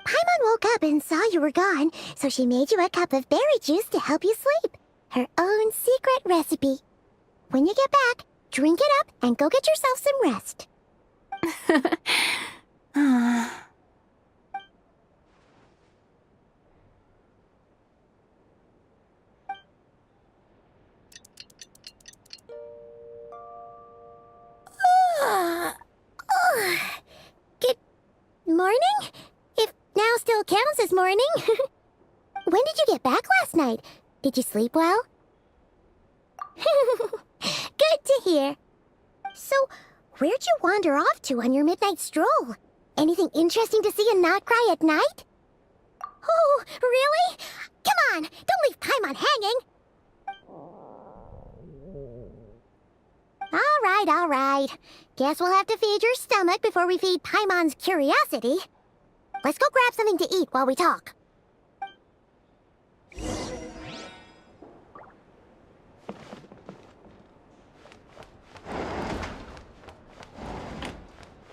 Paimon woke up and saw you were gone, so she made you a cup of berry juice to help you sleep. Her own secret recipe. When you get back, drink it up and go get yourself some rest. Good morning? If now still counts as morning. When did you get back last night? Did you sleep well? Good to hear. So, where'd you wander off to on your midnight stroll? Anything interesting to see in Nod-Krai at night? Oh, really? Come on, don't leave Paimon hanging. All right. Guess we'll have to feed your stomach before we feed Paimon's curiosity. Let's go grab something to eat while we talk.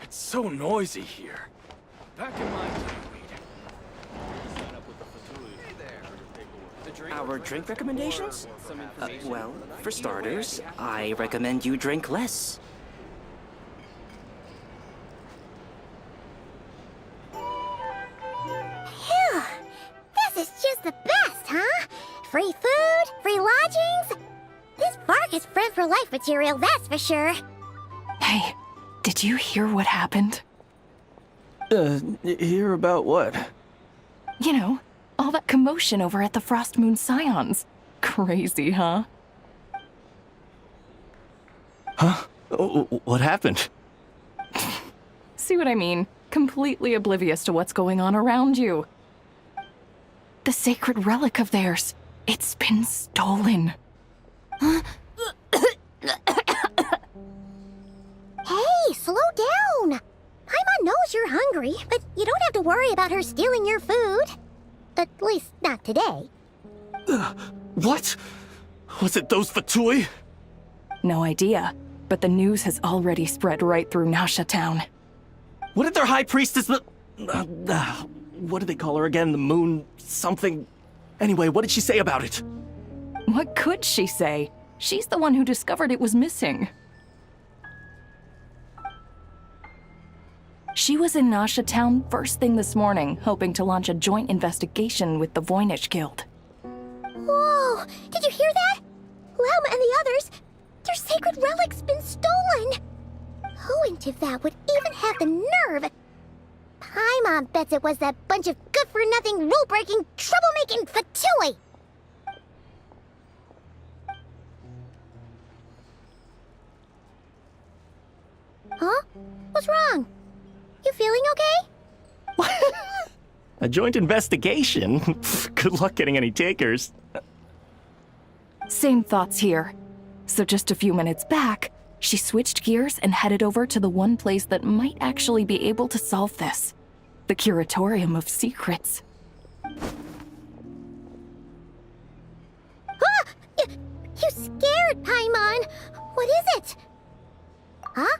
It's so noisy here. Back in my day, Our drink recommendations? Well, for starters, I recommend you drink less. Phew! This is just the best, huh? Free food, free lodgings. This park is friend for life material, that's for sure. Hey, did you hear what happened? Hear about what? You know, all that commotion over at the Frost Moon Scions. Crazy, huh? Huh? What happened? See what I mean? Completely oblivious to what's going on around you. The sacred relic of theirs. It's been stolen. Hey, slow down. Paimon knows you're hungry, but you don't have to worry about her stealing your food. At least, not today. What? Was it those Fatui? No idea, but the news has already spread right through Nasha Town. What did their high priestess what do they call her again? The moon something? Anyway, what did she say about it? What could she say? She's the one who discovered it was missing. She was in Nasha Town first thing this morning, hoping to launch a joint investigation with the Voynich Guild. Whoa! Did you hear that? Lauma and the others, their sacred relic's been stolen! Who in Tivat would even have the nerve? Paimon bets it was that bunch of good-for-nothing, rule-breaking, troublemaking Fatui! Huh? What's wrong? You feeling okay? A joint investigation? Good luck getting any takers. Same thoughts here. So just a few minutes back, she switched gears and headed over to the one place that might actually be able to solve this. The Curatorium of Secrets. Ah! You scared, Paimon! What is it? Huh?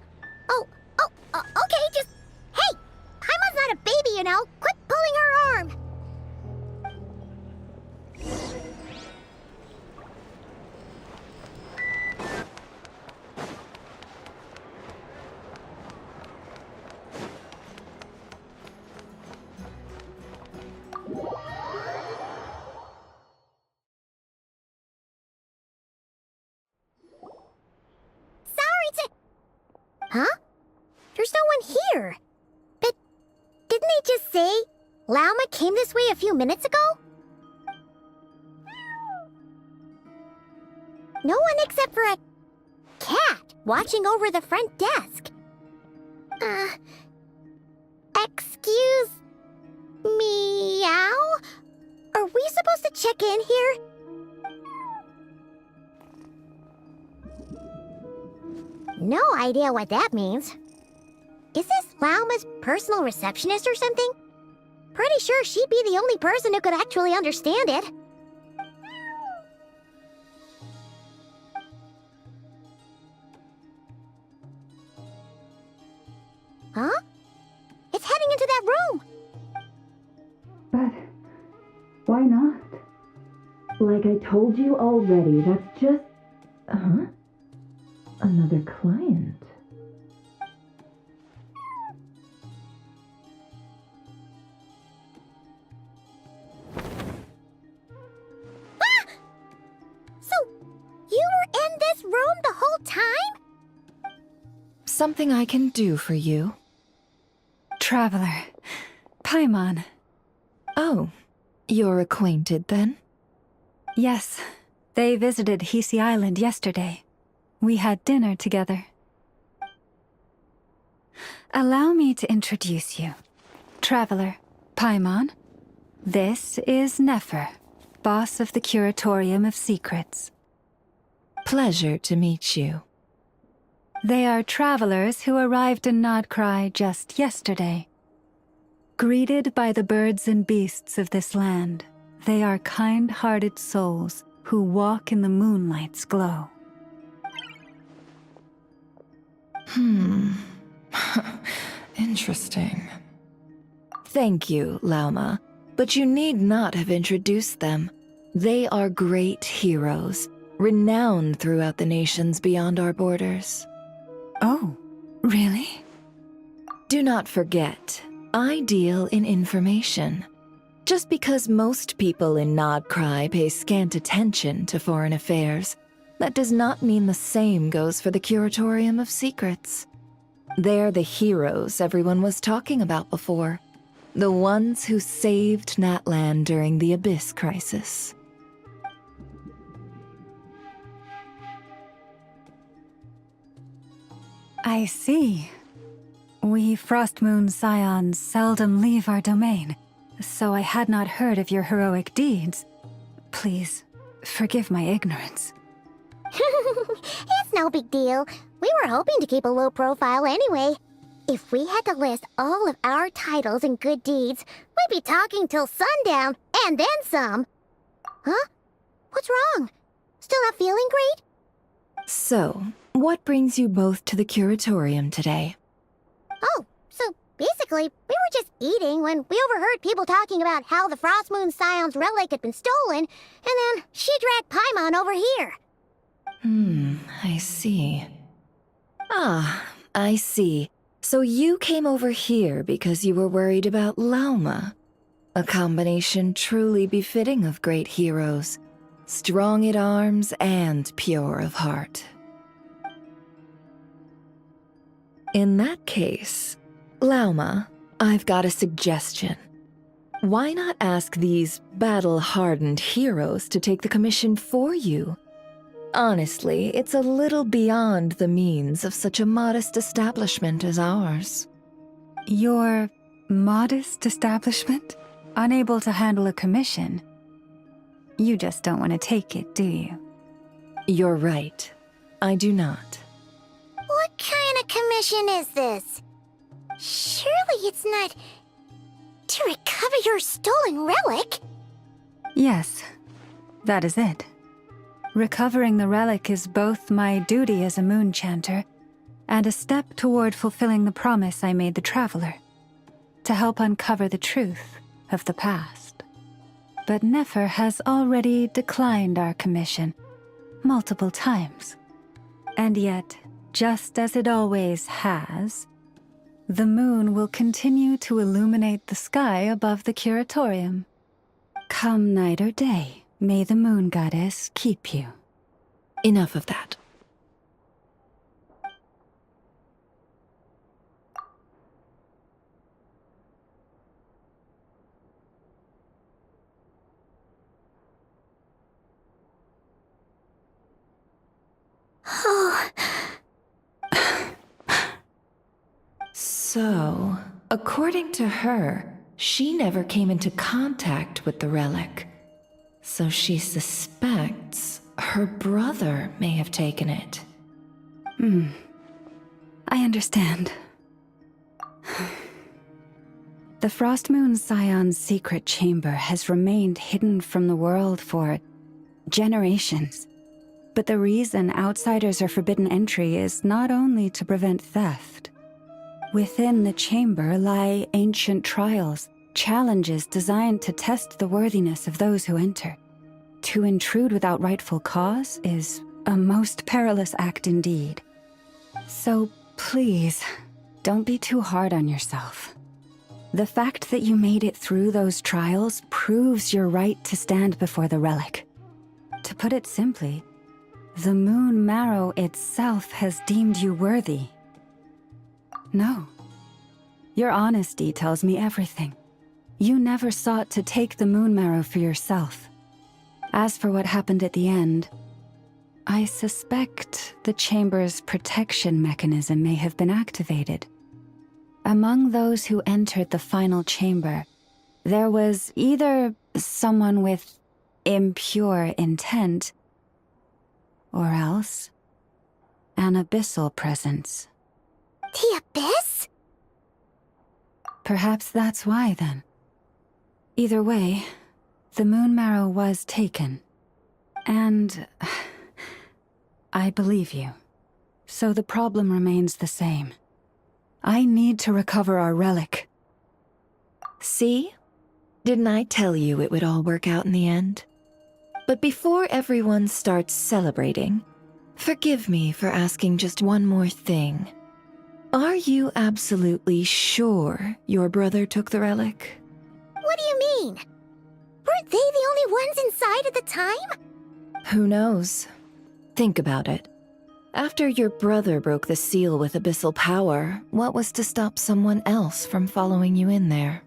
Okay, just... Hey! Paimon's not a baby, you know! Quit pulling her arm! Huh? There's no one here. But didn't they just say Lauma came this way a few minutes ago? No one except for a cat watching over the front desk. Excuse meow? Are we supposed to check in here? No idea what that means. Is this Lauma's personal receptionist or something? Pretty sure she'd be the only person who could actually understand it. Huh? It's heading into that room. but why not? Like I told you already, that's just... Huh? Another client. Ah! So, you were in this room the whole time? Something I can do for you? Traveler. Paimon. Oh, you're acquainted then? Yes, they visited Hisi Island yesterday. We had dinner together. Allow me to introduce you. Traveler, Paimon. This is Nefer, boss of the Curatorium of Secrets. Pleasure to meet you. They are travelers who arrived in Nod-Krai just yesterday. Greeted by the birds and beasts of this land, they are kind-hearted souls who walk in the moonlight's glow. Interesting. Thank you, Lauma, but you need not have introduced them. They are great heroes, renowned throughout the nations beyond our borders. Oh, really? Do not forget, I deal in information. Just because most people in Nod-Krai pay scant attention to foreign affairs, that does not mean the same goes for the Curatorium of Secrets. They're the heroes everyone was talking about before. The ones who saved Natlan during the Abyss crisis. I see. We Frostmoon Scions seldom leave our domain, so I had not heard of your heroic deeds. Please, forgive my ignorance. It's no big deal. We were hoping to keep a low profile anyway. If we had to list all of our titles and good deeds, we'd be talking till sundown, and then some. Huh? What's wrong? Still not feeling great? So, what brings you both to the Curatorium today? Oh, so basically, we were just eating when we overheard people talking about how the Frostmoon Scion's relic had been stolen, and then she dragged Paimon over here. I see. Ah, I see. So you came over here because you were worried about Lauma. A combination truly befitting of great heroes. Strong at arms and pure of heart. In that case, Lauma, I've got a suggestion. Why not ask these battle-hardened heroes to take the commission for you? Honestly, it's a little beyond the means of such a modest establishment as ours. Your modest establishment? Unable to handle a commission? You just don't want to take it, do you? You're right. I do not. What kind of commission is this? Surely it's not to recover your stolen relic? Yes, that is it. Recovering the relic is both my duty as a moon chanter and a step toward fulfilling the promise I made the traveler, to help uncover the truth of the past. But Nefer has already declined our commission multiple times. And yet, just as it always has, the moon will continue to illuminate the sky above the Curatorium. Come night or day, may the moon goddess keep you. Enough of that. So, according to her, she never came into contact with the relic. So she suspects her brother may have taken it. I understand. The Frostmoon Scion's secret chamber has remained hidden from the world for generations. But the reason outsiders are forbidden entry is not only to prevent theft. Within the chamber lie ancient trials challenges designed to test the worthiness of those who enter. To intrude without rightful cause is a most perilous act indeed. So please, don't be too hard on yourself. The fact that you made it through those trials proves your right to stand before the relic. To put it simply, the moon marrow itself has deemed you worthy. No. Your honesty tells me everything. You never sought to take the moon marrow for yourself. As for what happened at the end, I suspect the chamber's protection mechanism may have been activated. Among those who entered the final chamber, there was either someone with impure intent, or else an abyssal presence. The Abyss? Perhaps that's why, then. Either way, the moon marrow was taken. And I believe you. So the problem remains the same. I need to recover our relic. See? Didn't I tell you it would all work out in the end? But before everyone starts celebrating, forgive me for asking just one more thing. Are you absolutely sure your brother took the relic? What do you mean? Weren't they the only ones inside at the time? Who knows? Think about it. After your brother broke the seal with abyssal power, what was to stop someone else from following you in there?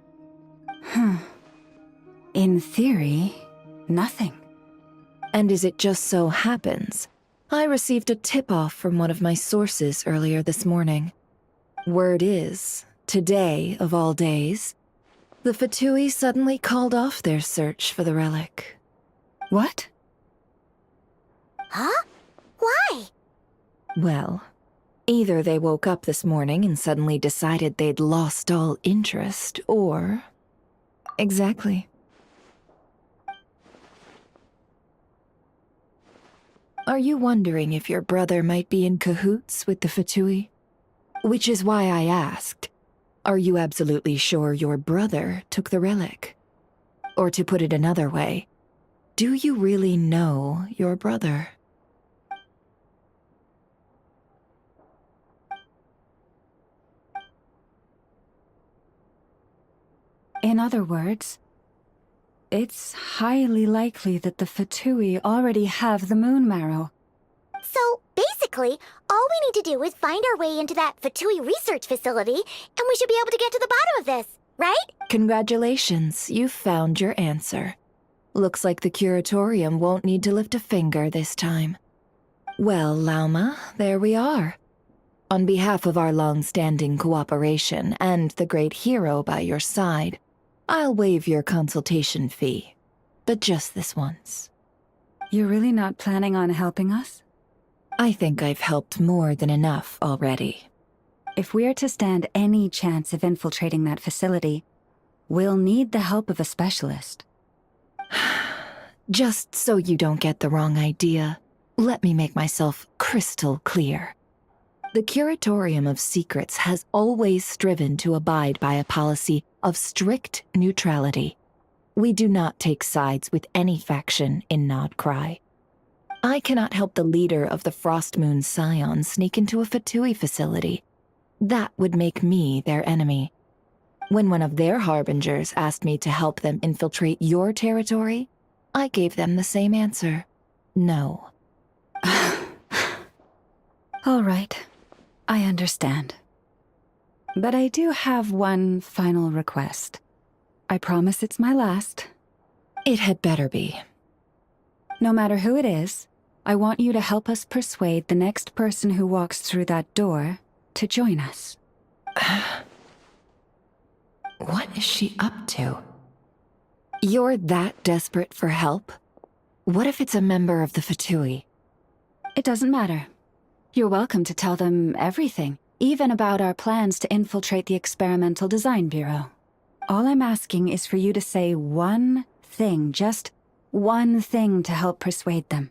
In theory, nothing. And as it just so happens, I received a tip-off from one of my sources earlier this morning. Word is, today of all days, the Fatui suddenly called off their search for the relic. What? Huh? Why? Well, either they woke up this morning and suddenly decided they'd lost all interest, or... Exactly. Are you wondering if your brother might be in cahoots with the Fatui? Which is why I asked, are you absolutely sure your brother took the relic? Or to put it another way, do you really know your brother? In other words, it's highly likely that the Fatui already have the moon marrow. So, basically, all we need to do is find our way into that Fatui research facility, and we should be able to get to the bottom of this, right? Congratulations, you've found your answer. Looks like the curatorium won't need to lift a finger this time. Well, Lauma, there we are. On behalf of our long-standing cooperation and the great hero by your side, I'll waive your consultation fee, but just this once. You're really not planning on helping us? I think I've helped more than enough already. If we're to stand any chance of infiltrating that facility, we'll need the help of a specialist. Just so you don't get the wrong idea, let me make myself crystal clear. The Curatorium of Secrets has always striven to abide by a policy of strict neutrality. We do not take sides with any faction in Nod-Krai. I cannot help the leader of the Frostmoon Scions sneak into a Fatui facility. That would make me their enemy. When one of their harbingers asked me to help them infiltrate your territory, I gave them the same answer. No. All right. I understand. But I do have one final request. I promise it's my last. It had better be. No matter who it is, I want you to help us persuade the next person who walks through that door to join us. What is she up to? You're that desperate for help? What if it's a member of the Fatui? It doesn't matter. You're welcome to tell them everything, even about our plans to infiltrate the Experimental Design Bureau. All I'm asking is for you to say one thing, just one thing to help persuade them.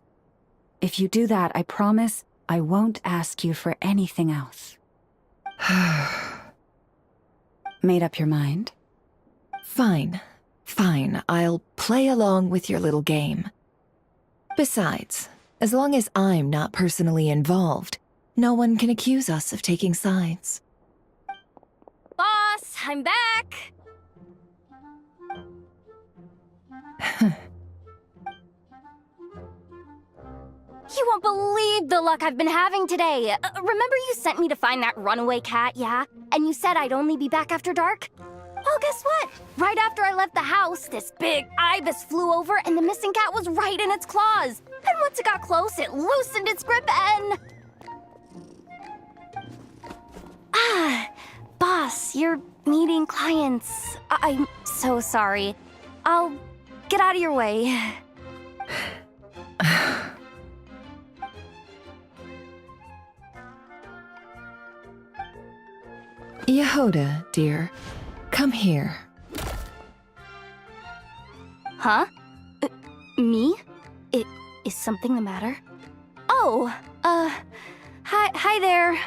If you do that, I promise I won't ask you for anything else. Made up your mind? Fine. Fine, I'll play along with your little game. Besides, as long as I'm not personally involved, no one can accuse us of taking sides. Boss, I'm back! You won't believe the luck I've been having today. Remember you sent me to find that runaway cat, yeah? And you said I'd only be back after dark? Well, guess what? Right after I left the house, this big ibis flew over and the missing cat was right in its claws. And once it got close, it loosened its grip and... Boss, you're meeting clients. I'm so sorry. I'll get out of your way. Yehoda, dear, come here. Huh? Me? Is something the matter? Oh, hi there.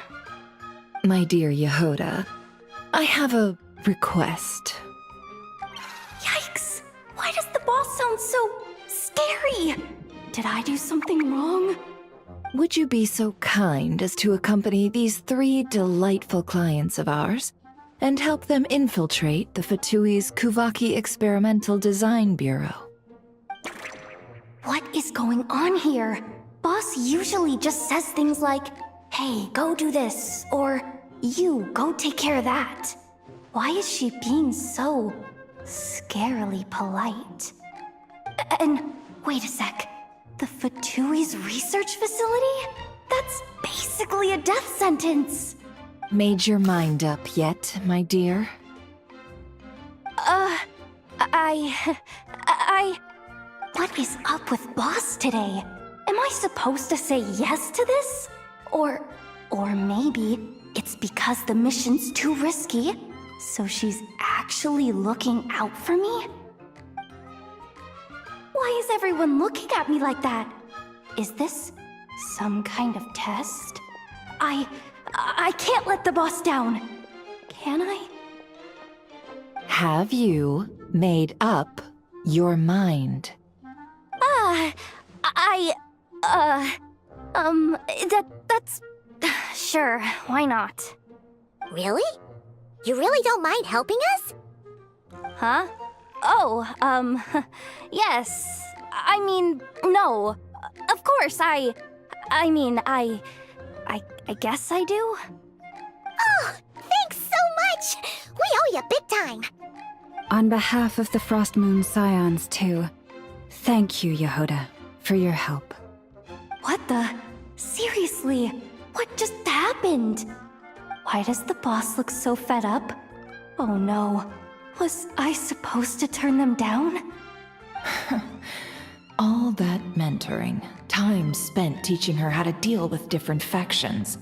My dear Yehoda, I have a request. Yikes! Why does the boss sound so scary? Did I do something wrong? Would you be so kind as to accompany these 3 delightful clients of ours and help them infiltrate the Fatui's Kuvaki Experimental Design Bureau? What is going on here? Boss usually just says things like, hey, go do this, or you, go take care of that. Why is she being so scarily polite? And wait a sec. The Fatui's research facility? That's basically a death sentence. Made your mind up yet, my dear? What is up with Boss today? Am I supposed to say yes to this? Or maybe it's because the mission's too risky, so she's actually looking out for me? Why is everyone looking at me like that? Is this some kind of test? I can't let the boss down. Can I? Have you made up your mind? That's... Sure, why not? Really? You really don't mind helping us? Huh? Oh, yes. I mean, no. Of course, I guess I do. Oh, thanks so much! We owe you big time! On behalf of the Frost Moon Scions, too, thank you, Yehoda, for your help. What the? Seriously, what just happened? Why does the boss look so fed up? Oh no. Was I supposed to turn them down? All that mentoring, time spent teaching her how to deal with different factions.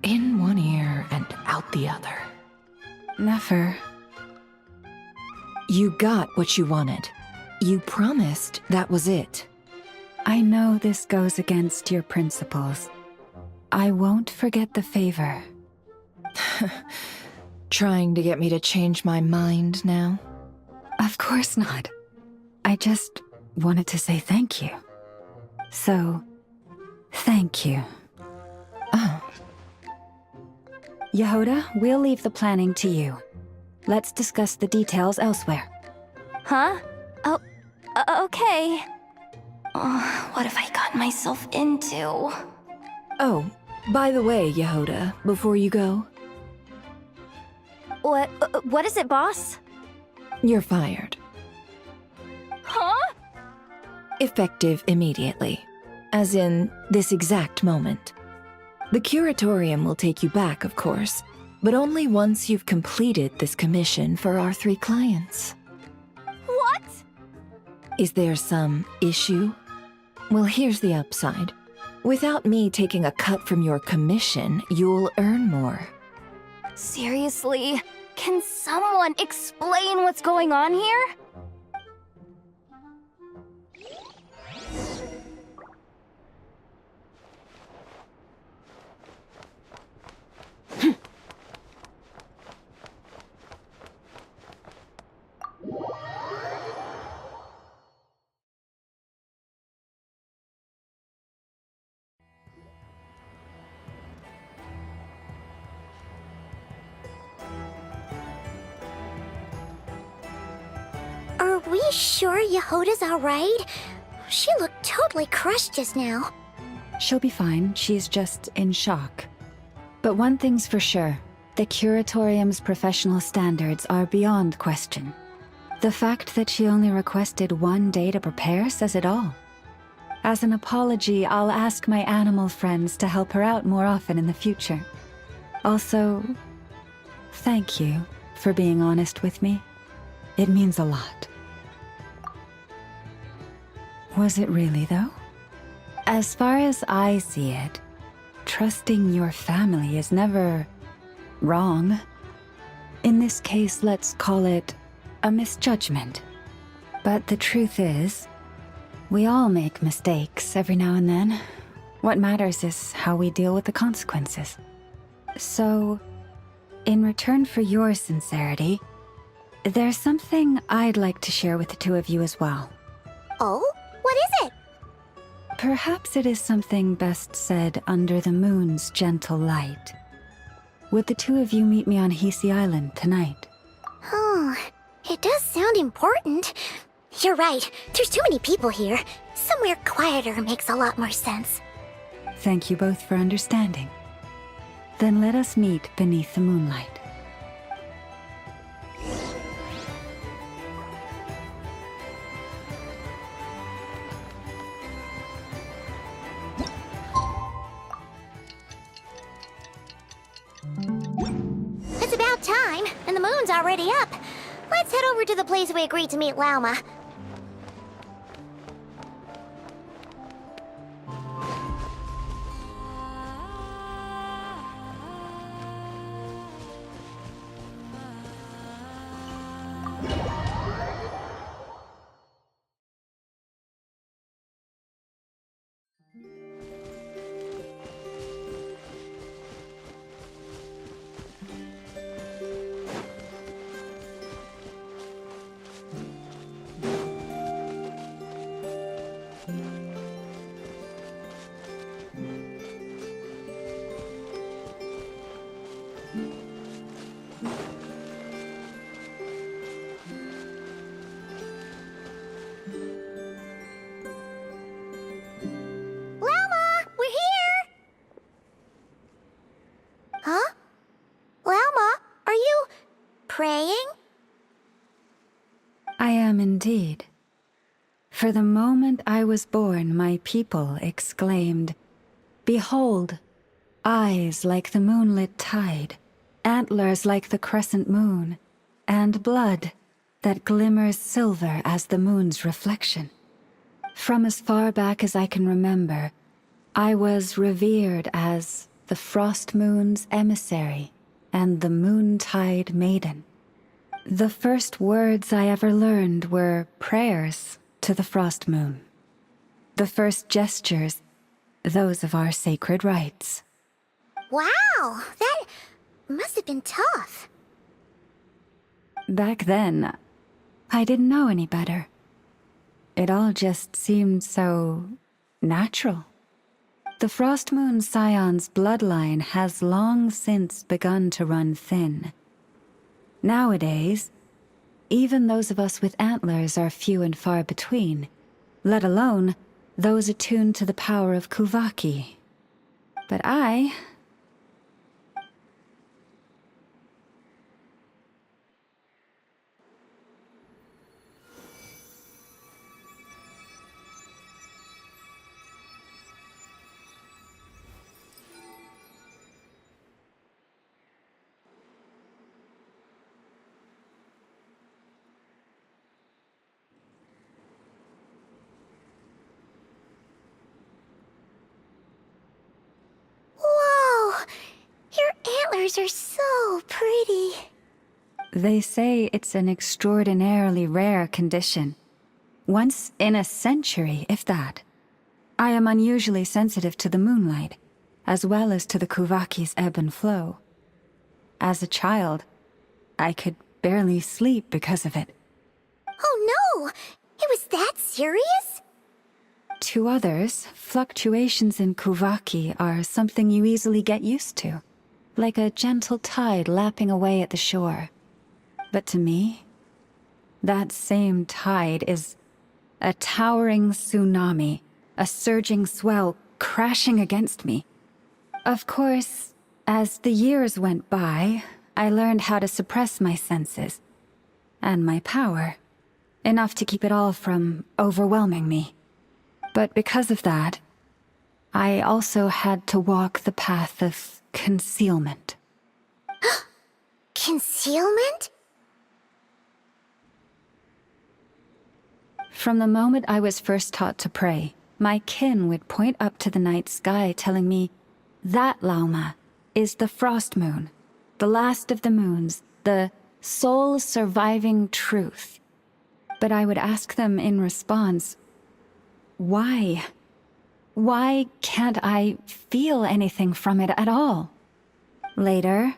In one ear and out the other. Never. You got what you wanted. You promised that was it. I know this goes against your principles. I won't forget the favor. Trying to get me to change my mind now? Of course not. I just wanted to say thank you. So, thank you. Oh. Yehoda, we'll leave the planning to you. Let's discuss the details elsewhere. Huh? Oh, okay. Oh, what have I gotten myself into? Oh, by the way, Yehoda, before you go, What is it, boss? you're fired. Huh? Effective immediately. As in, this exact moment. The curatorium will take you back, of course, but only once you've completed this commission for our 3 clients. What? Is there some issue? Well, here's the upside. Without me taking a cut from your commission, you'll earn more. Seriously? Can someone explain what's going on here? We sure Yehoda's alright? She looked totally crushed just now. She'll be fine. She's just in shock. But one thing's for sure. The Curatorium's professional standards are beyond question. The fact that she only requested 1 day to prepare says it all. As an apology, I'll ask my animal friends to help her out more often in the future. Also, thank you for being honest with me. It means a lot. Was it really, though? As far as I see it, trusting your family is never wrong. In this case, let's call it a misjudgment. But the truth is, we all make mistakes every now and then. What matters is how we deal with the consequences. So, in return for your sincerity, there's something I'd like to share with the two of you as well. Oh? What is it? Perhaps it is something best said under the moon's gentle light. Would the two of you meet me on Hisi Island tonight? Oh, it does sound important. You're right, there's too many people here. Somewhere quieter makes a lot more sense. Thank you both for understanding. Then let us meet beneath the moonlight. It's about time, and the moon's already up. Let's head over to the place we agreed to meet Lauma. Huh? Lauma, are you praying? I am indeed. For the moment I was born, my people exclaimed, "Behold, eyes like the moonlit tide, antlers like the crescent moon, and blood that glimmers silver as the moon's reflection." From as far back as I can remember, I was revered as the Frost Moon's emissary and the Moontide Maiden. The first words I ever learned were prayers to the Frost Moon. The first gestures, those of our sacred rites. Wow, that must have been tough. Back then, I didn't know any better. It all just seemed so natural. The Frost Moon Scion's bloodline has long since begun to run thin. Nowadays, even those of us with antlers are few and far between, let alone those attuned to the power of Kuvaki. But I... Whoa! Your antlers are so pretty. They say it's an extraordinarily rare condition. Once in a century, if that. I am unusually sensitive to the moonlight, as well as to the Kuvaki's ebb and flow. As a child, I could barely sleep because of it. Oh no! It was that serious? To others, fluctuations in Kuvaki are something you easily get used to, like a gentle tide lapping away at the shore. But to me, that same tide is a towering tsunami, a surging swell crashing against me. Of course, as the years went by, I learned how to suppress my senses and my power, enough to keep it all from overwhelming me. But because of that, I also had to walk the path of concealment. Concealment? From the moment I was first taught to pray, my kin would point up to the night sky telling me, that Lauma is the frost moon, the last of the moons, the sole surviving truth. But I would ask them in response, why? Why can't I feel anything from it at all? Later,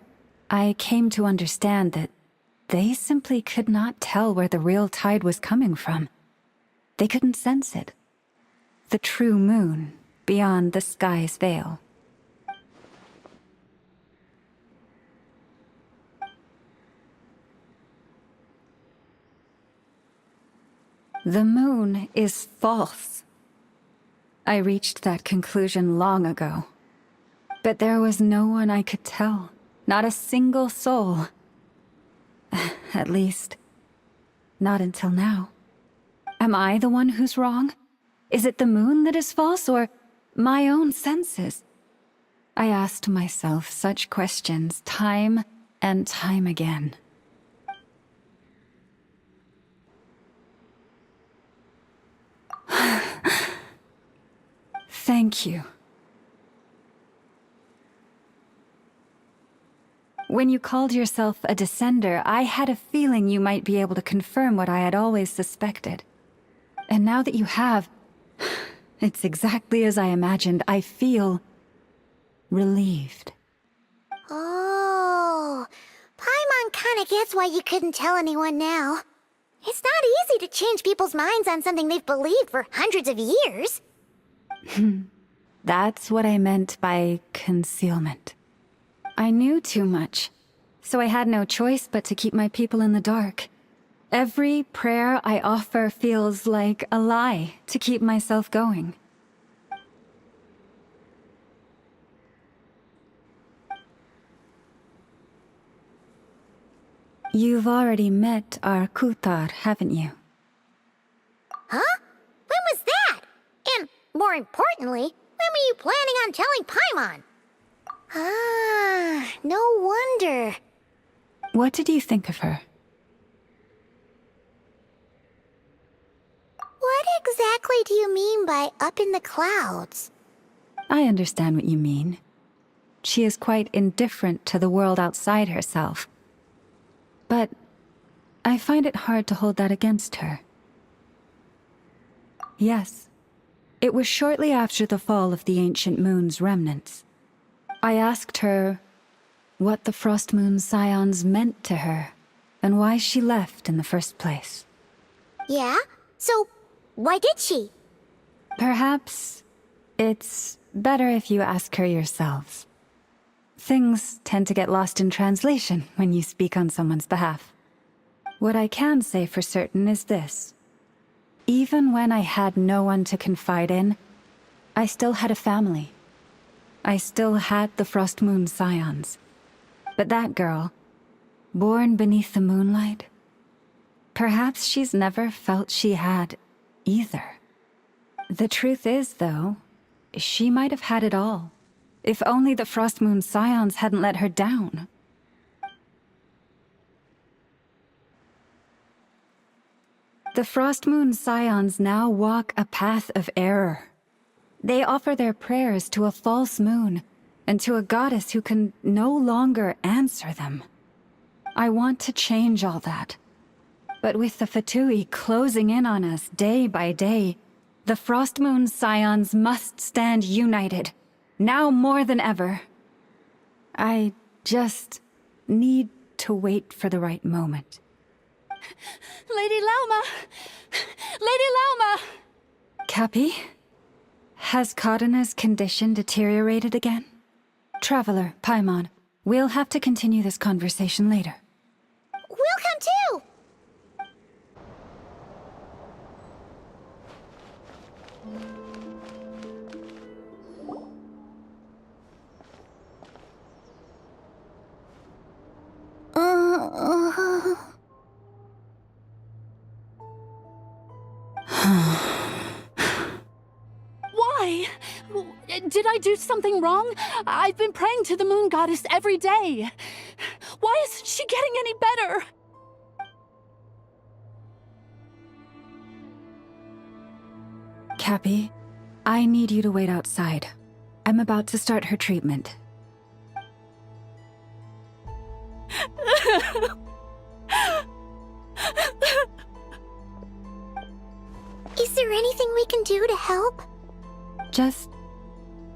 I came to understand that they simply could not tell where the real tide was coming from. They couldn't sense it. The true moon beyond the sky's veil. The moon is false. I reached that conclusion long ago. But there was no one I could tell. Not a single soul. At least, not until now. Am I the one who's wrong? Is it the moon that is false, or my own senses? I asked myself such questions time and time again. Thank you. When you called yourself a descender, I had a feeling you might be able to confirm what I had always suspected. And now that you have, it's exactly as I imagined. I feel relieved. Oh, Paimon kinda gets why you couldn't tell anyone now. It's not easy to change people's minds on something they've believed for hundreds of years. That's what I meant by concealment. I knew too much, so I had no choice but to keep my people in the dark. Every prayer I offer feels like a lie to keep myself going. You've already met our Kutar, haven't you? Huh? When was that? And more importantly, when were you planning on telling Paimon? Ah, no wonder. What did you think of her? What exactly do you mean by up in the clouds? I understand what you mean. She is quite indifferent to the world outside herself. But I find it hard to hold that against her. Yes, it was shortly after the fall of the ancient moon's remnants. I asked her what the Frost Moon Scions meant to her, and why she left in the first place. Yeah? So, why did she? Perhaps it's better if you ask her yourselves. Things tend to get lost in translation when you speak on someone's behalf. What I can say for certain is this. Even when I had no one to confide in, I still had a family. I still had the Frost Moon Scions. But that girl, born beneath the moonlight, perhaps she's never felt she had either. The truth is, though, she might have had it all. If only the Frost Moon Scions hadn't let her down. The Frost Moon Scions now walk a path of error. They offer their prayers to a false moon, and to a goddess who can no longer answer them. I want to change all that. But with the Fatui closing in on us day by day, the Frost Moon Scions must stand united, now more than ever. I just need to wait for the right moment. Lady Lauma! Lady Lauma! Cappy? Has Kadena's condition deteriorated again? Traveler, Paimon, we'll have to continue this conversation later. We'll come too! Why? Did I do something wrong? I've been praying to the moon goddess every day. Why isn't she getting any better? Cappy, I need you to wait outside. I'm about to start her treatment. Is there anything we can do to help? Just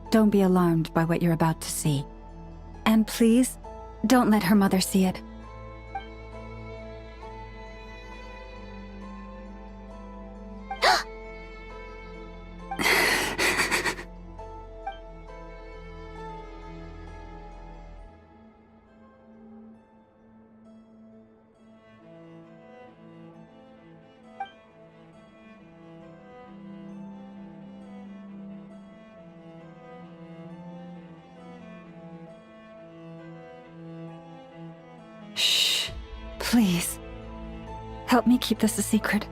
don't be alarmed by what you're about to see. And please, don't let her mother see it. Shh. Please. Help me keep this a secret.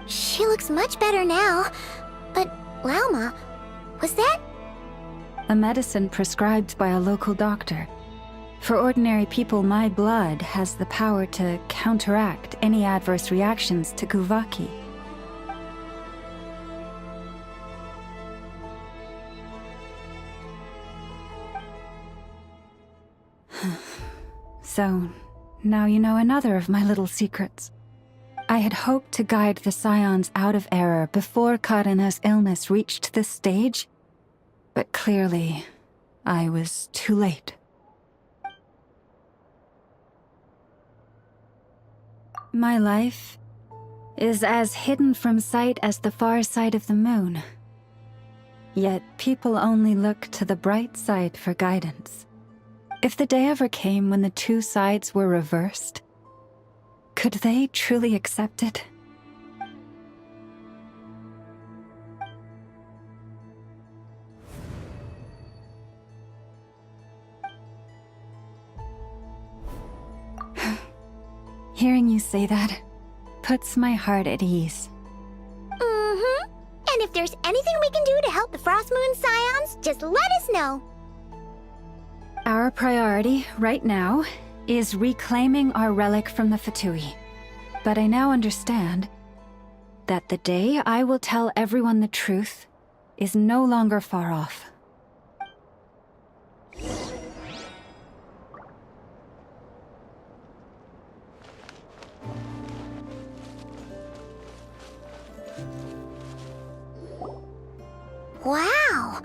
She looks much better now. But, Lauma, was that? A medicine prescribed by a local doctor. For ordinary people, my blood has the power to counteract any adverse reactions to Guvaki. So, now you know another of my little secrets. I had hoped to guide the Scions out of error before Karina's illness reached this stage, but clearly, I was too late. My life is as hidden from sight as the far side of the moon. Yet people only look to the bright side for guidance. If the day ever came when the two sides were reversed, could they truly accept it? Hearing you say that puts my heart at ease. Mm-hmm. And if there's anything we can do to help the Frost Moon Scions, just let us know. Our priority, right now, is reclaiming our relic from the Fatui. But I now understand that the day I will tell everyone the truth is no longer far off. Wow!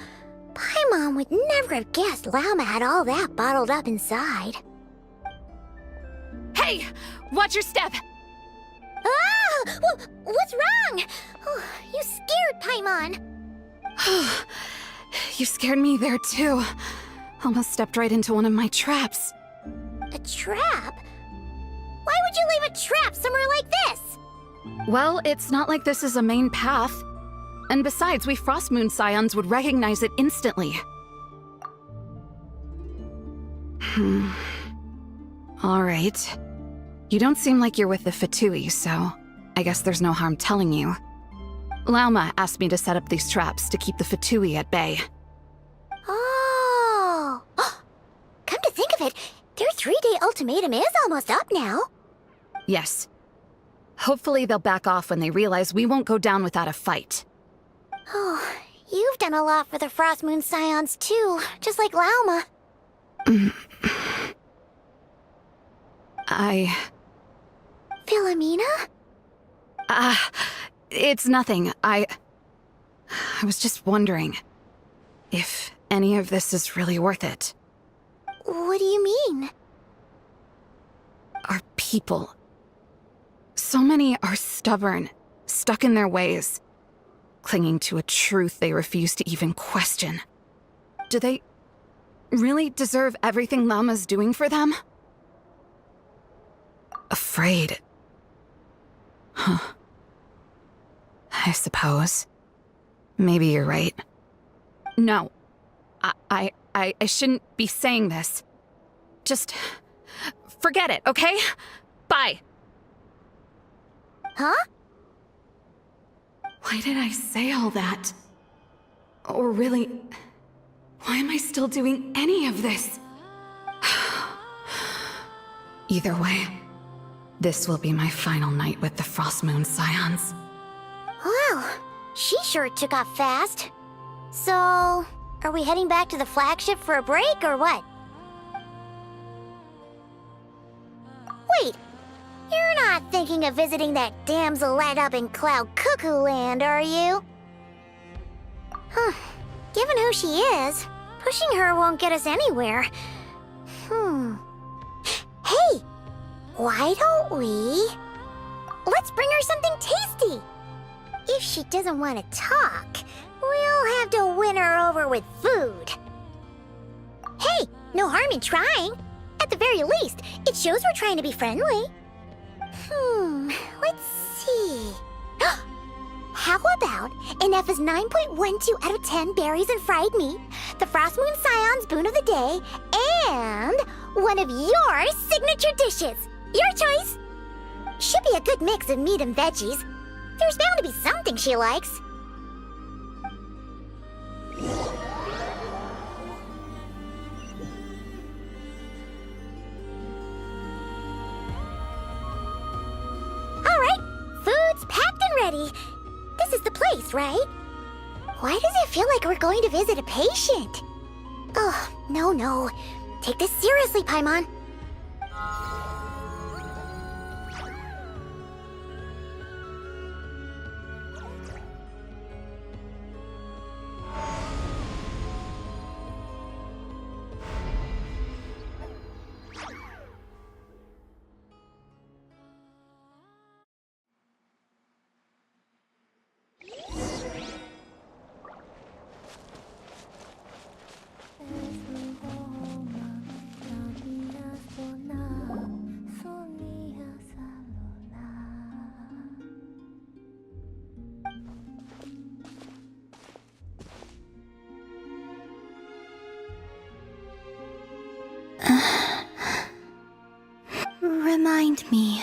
Paimon would never have guessed Lauma had all that bottled up inside. Hey! Watch your step! Ah! What's wrong? Oh, you scared Paimon. You scared me there too. Almost stepped right into one of my traps. A trap? Why would you leave a trap somewhere like this? Well, it's not like this is a main path. And besides, we Frost Moon Scions would recognize it instantly. Alright. You don't seem like you're with the Fatui, so I guess there's no harm telling you. Lauma asked me to set up these traps to keep the Fatui at bay. Oh! Come to think of it, their 3-day ultimatum is almost up now. Yes. Hopefully they'll back off when they realize we won't go down without a fight. Oh, you've done a lot for the Frost Moon Scions too, just like Lauma. Philomena? It's nothing. I was just wondering if any of this is really worth it. What do you mean? Our people. So many are stubborn, stuck in their ways, clinging to a truth they refuse to even question. Do they really deserve everything Lauma's doing for them? Afraid. Huh. I suppose. Maybe you're right. No. I shouldn't be saying this. Just forget it, okay? Bye. Huh? Why did I say all that? Or really, why am I still doing any of this? Either way, this will be my final night with the Frost Moon Scions. Wow, she sure took off fast. So, are we heading back to the flagship for a break or what? Wait, you're not thinking of visiting that damselette up in Cloud Cuckoo Land, are you? Huh. Given who she is, pushing her won't get us anywhere. Hey! Why don't we... Let's bring her something tasty! If she doesn't want to talk, we'll have to win her over with food. Hey, no harm in trying. At the very least, it shows we're trying to be friendly. Let's see... How about Inef's 9.12 out of 10 berries and fried meat, the Frost Moon Scion's boon of the day, and one of your signature dishes? Your choice! Should be a good mix of meat and veggies. There's bound to be something she likes. Alright, food's packed and ready. This is the place, right? Why does it feel like we're going to visit a patient? Oh, no. Take this seriously, Paimon. Remind me,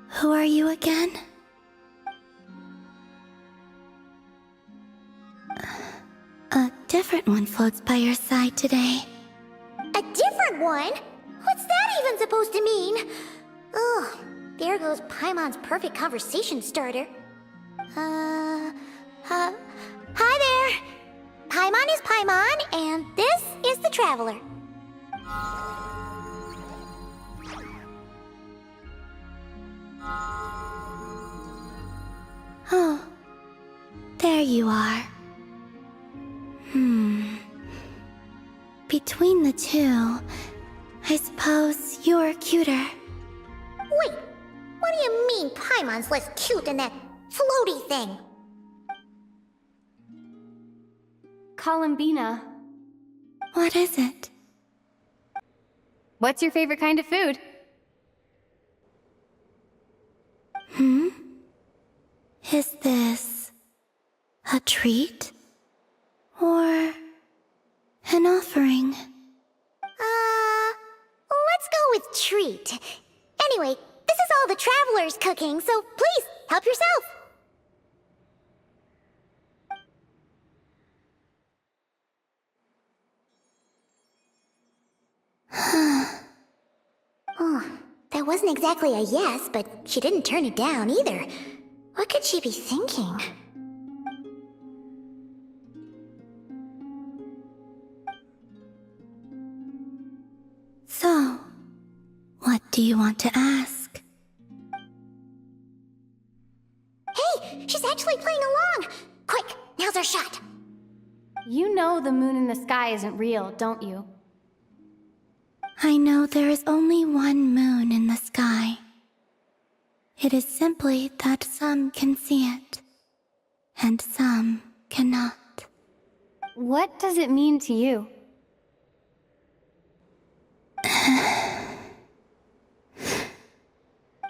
who are you again? A different one floats by your side today. A different one? What's that even supposed to mean? Ugh, there goes Paimon's perfect conversation starter. Hi there! Paimon is Paimon, and this is the Traveler. Oh, there you are. Between the two, I suppose you're cuter. Wait, what do you mean Paimon's less cute than that floaty thing? Columbina. What is it? What's your favorite kind of food? Is this a treat? Or an offering? Let's go with treat. Anyway, this is all the Traveler's cooking, so please, help yourself. Oh, that wasn't exactly a yes, but she didn't turn it down either. What could she be thinking? So, what do you want to ask? Hey, she's actually playing along! Quick, now's our shot! You know the moon in the sky isn't real, don't you? I know there is only one moon in the sky. It is simply that some can see it, and some cannot. What does it mean to you?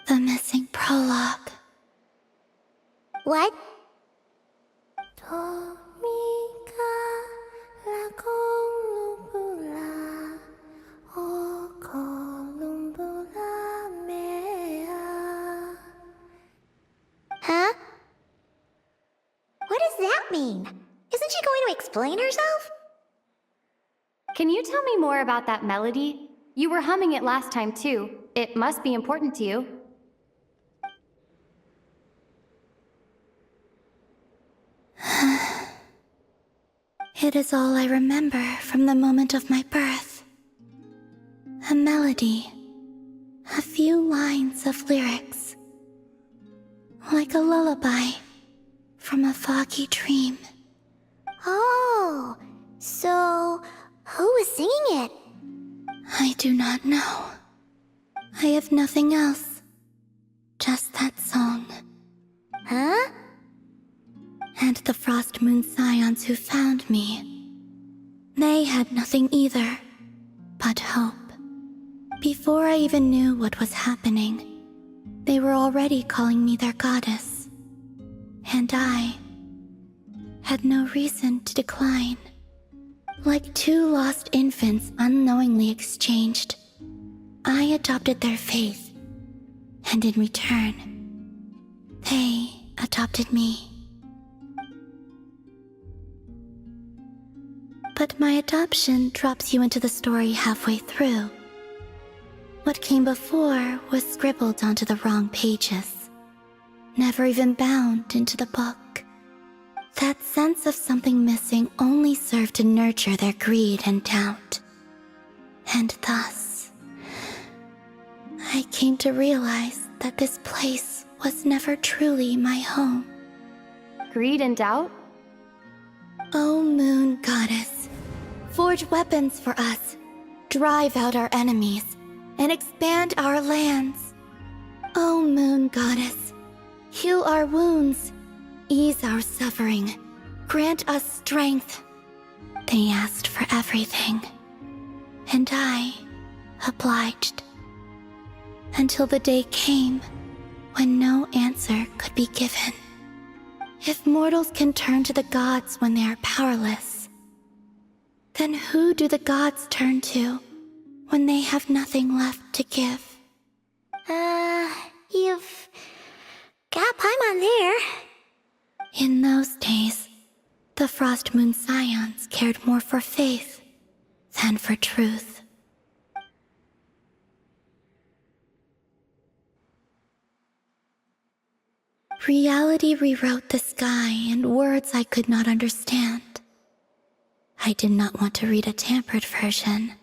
The missing prologue. What? Huh? mean? Isn't she going to explain herself? Can you tell me more about that melody? You were humming it last time too. It must be important to you. It is all I remember from the moment of my birth. A melody. A few lines of lyrics. Like a lullaby from a foggy dream. Oh, so who was singing it? I do not know. I have nothing else. Just that song. Huh? And the Frost Moon Scions who found me. They had nothing either, but hope. Before I even knew what was happening, they were already calling me their goddess. And I had no reason to decline. Like two lost infants unknowingly exchanged, I adopted their faith, and in return, they adopted me. But my adoption drops you into the story halfway through. What came before was scribbled onto the wrong pages, never even bound into the book. That sense of something missing only served to nurture their greed and doubt. And thus, I came to realize that this place was never truly my home. Greed and doubt? O Moon Goddess, forge weapons for us, drive out our enemies, and expand our lands. O Moon Goddess, heal our wounds, ease our suffering, grant us strength. They asked for everything, and I obliged. Until the day came when no answer could be given. If mortals can turn to the gods when they are powerless, then who do the gods turn to when they have nothing left to give? You've got Paimon there. In those days, the Frost Moon Scions cared more for faith than for truth. Reality rewrote the sky in words I could not understand. I did not want to read a tampered version,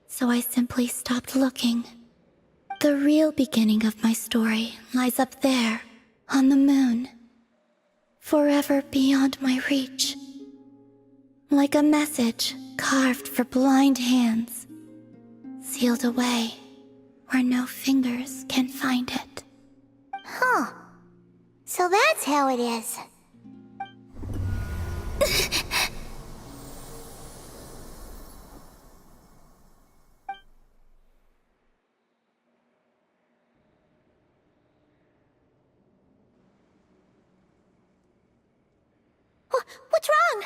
so I simply stopped looking. The real beginning of my story lies up there, on the moon, forever beyond my reach. Like a message carved for blind hands, sealed away where no fingers can find it. Huh. So that's how it is. What's wrong?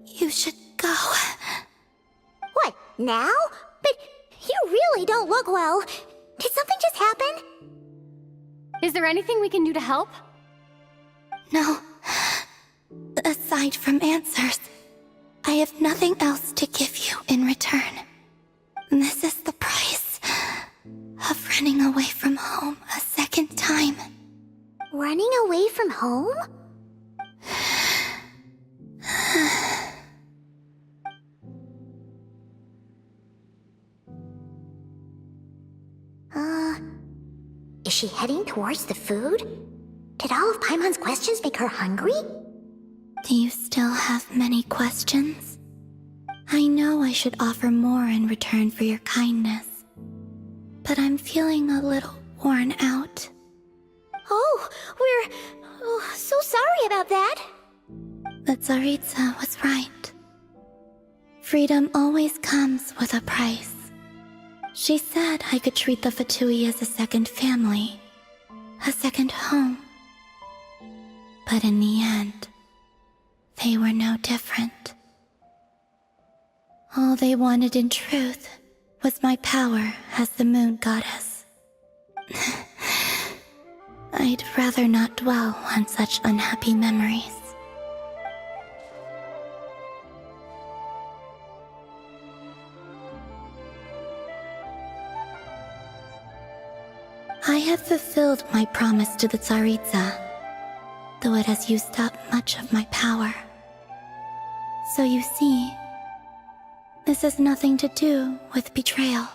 You should go. What, now? But you really don't look well. Did something just happen? Is there anything we can do to help? No. Aside from answers, I have nothing else to give you in return. This is the price of running away from home a second time. Running away from home? Is she heading towards the food? Did all of Paimon's questions make her hungry? Do you still have many questions? I know I should offer more in return for your kindness, but I'm feeling a little worn out. Oh, we're so sorry about that. The Tsaritsa was right. Freedom always comes with a price. She said I could treat the Fatui as a second family, a second home. But in the end, they were no different. All they wanted in truth was my power as the moon goddess. I'd rather not dwell on such unhappy memories. I have fulfilled my promise to the Tsaritsa, though it has used up much of my power. So you see, this has nothing to do with betrayal.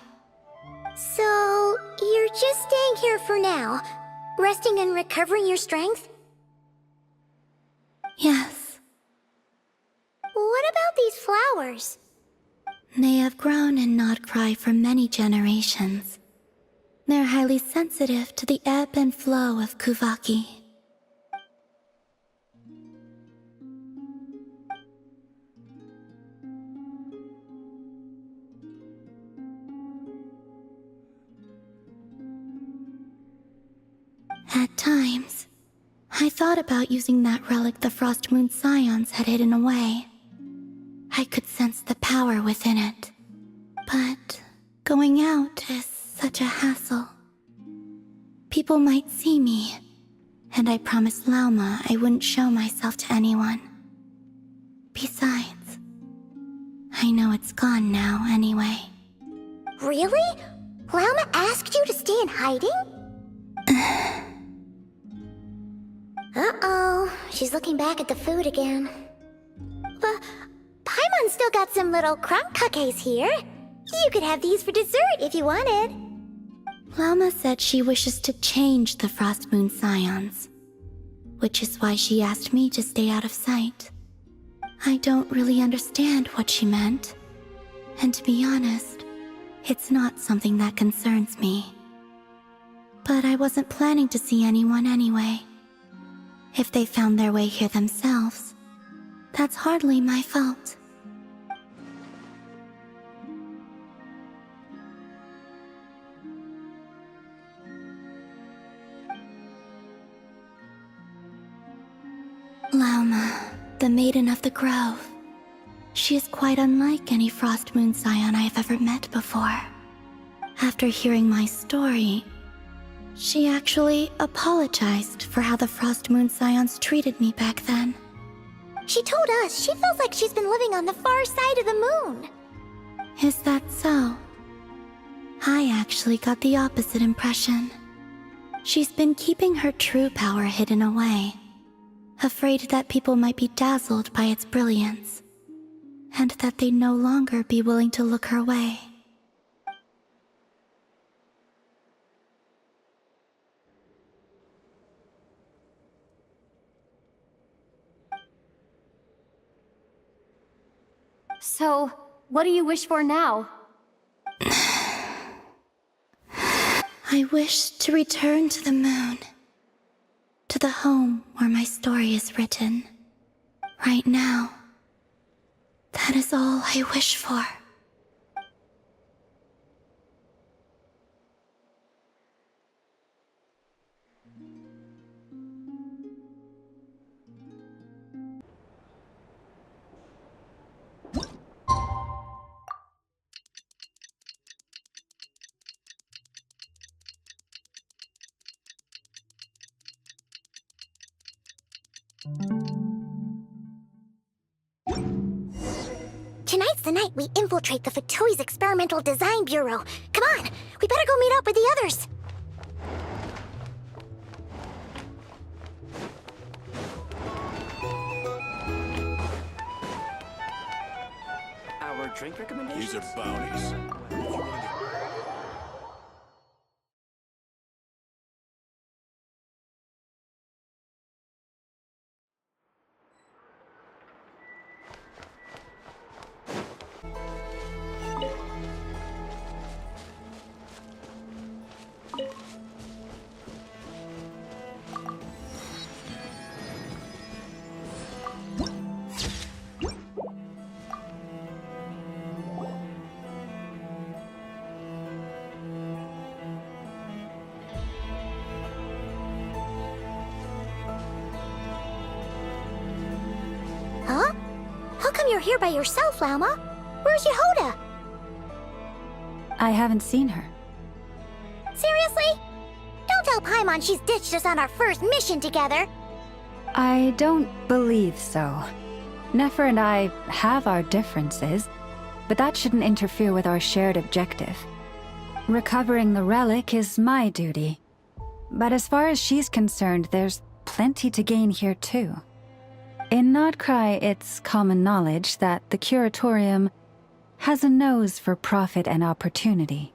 So, you're just staying here for now, resting and recovering your strength? Yes, What about these flowers? they have grown in Nod-Krai for many generations. They're highly sensitive to the ebb and flow of Kuvaki. At times, I thought about using that relic the Frost Moon Scions had hidden away. I could sense the power within it. But going out is such a hassle. People might see me, and I promised Lauma I wouldn't show myself to anyone. Besides, I know it's gone now anyway. Really? Lauma asked you to stay in hiding? Uh-oh, she's looking back at the food again. But Paimon still got some little crumb cookies here. You could have these for dessert if you wanted. Lauma said she wishes to change the Frost Moon Scions, which is why she asked me to stay out of sight. I don't really understand what she meant, and to be honest, it's not something that concerns me. But I wasn't planning to see anyone anyway. If they found their way here themselves, that's hardly my fault. Lauma, the Maiden of the Grove. She is quite unlike any Frost Moon Scion I have ever met before. After hearing my story, she actually apologized for how the Frost Moon Scions treated me back then. She told us she feels like she's been living on the far side of the moon. Is that so? I actually got the opposite impression. She's been keeping her true power hidden away, afraid that people might be dazzled by its brilliance, and that they'd no longer be willing to look her way. So, what do you wish for now? I wish to return to the moon, to the home where my story is written. Right now, that is all I wish for. Tonight's the night we infiltrate the Fatoi's Experimental Design Bureau. Come on, we better go meet up with the others. Our drink recommendations? These are bounties. here by yourself, Lauma. Where's Yehoda? I haven't seen her. Seriously? Don't tell Paimon she's ditched us on our first mission together. I don't believe so. Nefer and I have our differences, but that shouldn't interfere with our shared objective. Recovering the relic is my duty. But as far as she's concerned, there's plenty to gain here too. In Nod-Krai, it's common knowledge that the Curatorium has a nose for profit and opportunity.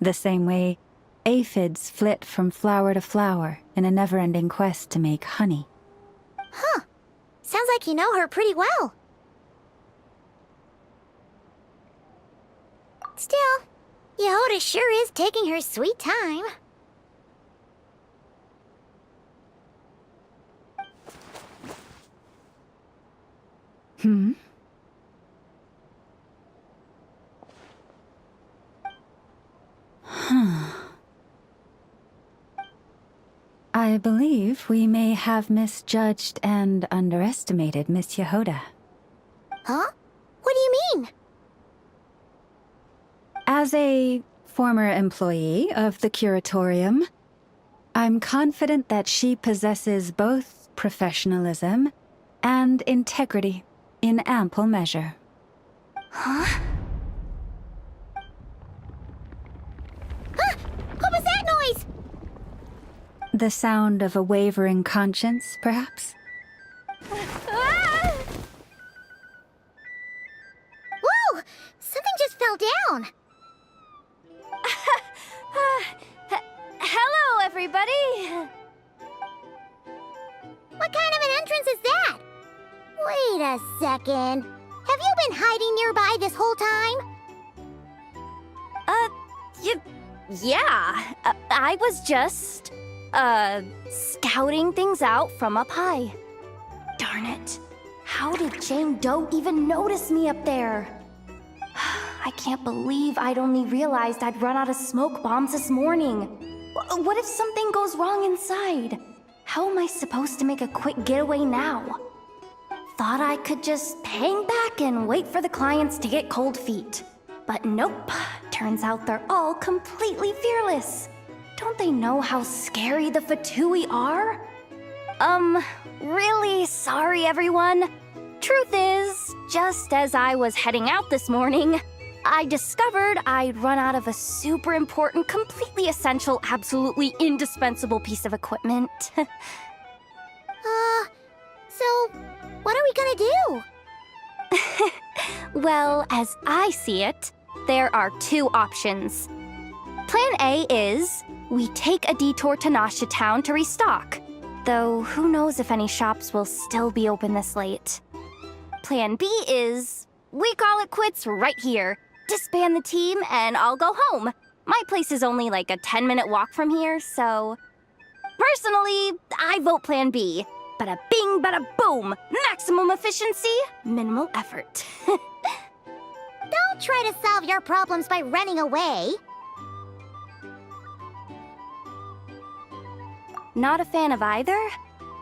The same way aphids flit from flower to flower in a never-ending quest to make honey. Huh. Sounds like you know her pretty well. Still, Yehoda sure is taking her sweet time. Hmm? I believe we may have misjudged and underestimated Miss Yehoda. Huh? What do you mean? As a former employee of the Curatorium, I'm confident that she possesses both professionalism and integrity in ample measure. Huh? What was that noise? The sound of a wavering conscience, perhaps? Whoa! Something just fell down. Hello, everybody! What kind of an entrance is that? Wait a second. Have you been hiding nearby this whole time? Yeah. I was just, scouting things out from up high. Darn it. How did Jane Doe even notice me up there? I can't believe I'd only realized I'd run out of smoke bombs this morning. What if something goes wrong inside? How am I supposed to make a quick getaway now? Thought I could just hang back and wait for the clients to get cold feet. But nope. Turns out they're all completely fearless. Don't they know how scary the Fatui are? Really sorry, everyone. Truth is, just as I was heading out this morning, I discovered I'd run out of a super important, completely essential, absolutely indispensable piece of equipment. So, what are we gonna do? Well, as I see it, there are two options. Plan A is we take a detour to Nasha Town to restock, though who knows if any shops will still be open this late. Plan B is we call it quits right here, disband the team, and I'll go home. My place is only like a 10-minute walk from here, so... Personally, I vote Plan B. Bada bing, bada boom! Maximum efficiency, minimal effort. Don't try to solve your problems by running away. Not a fan of either?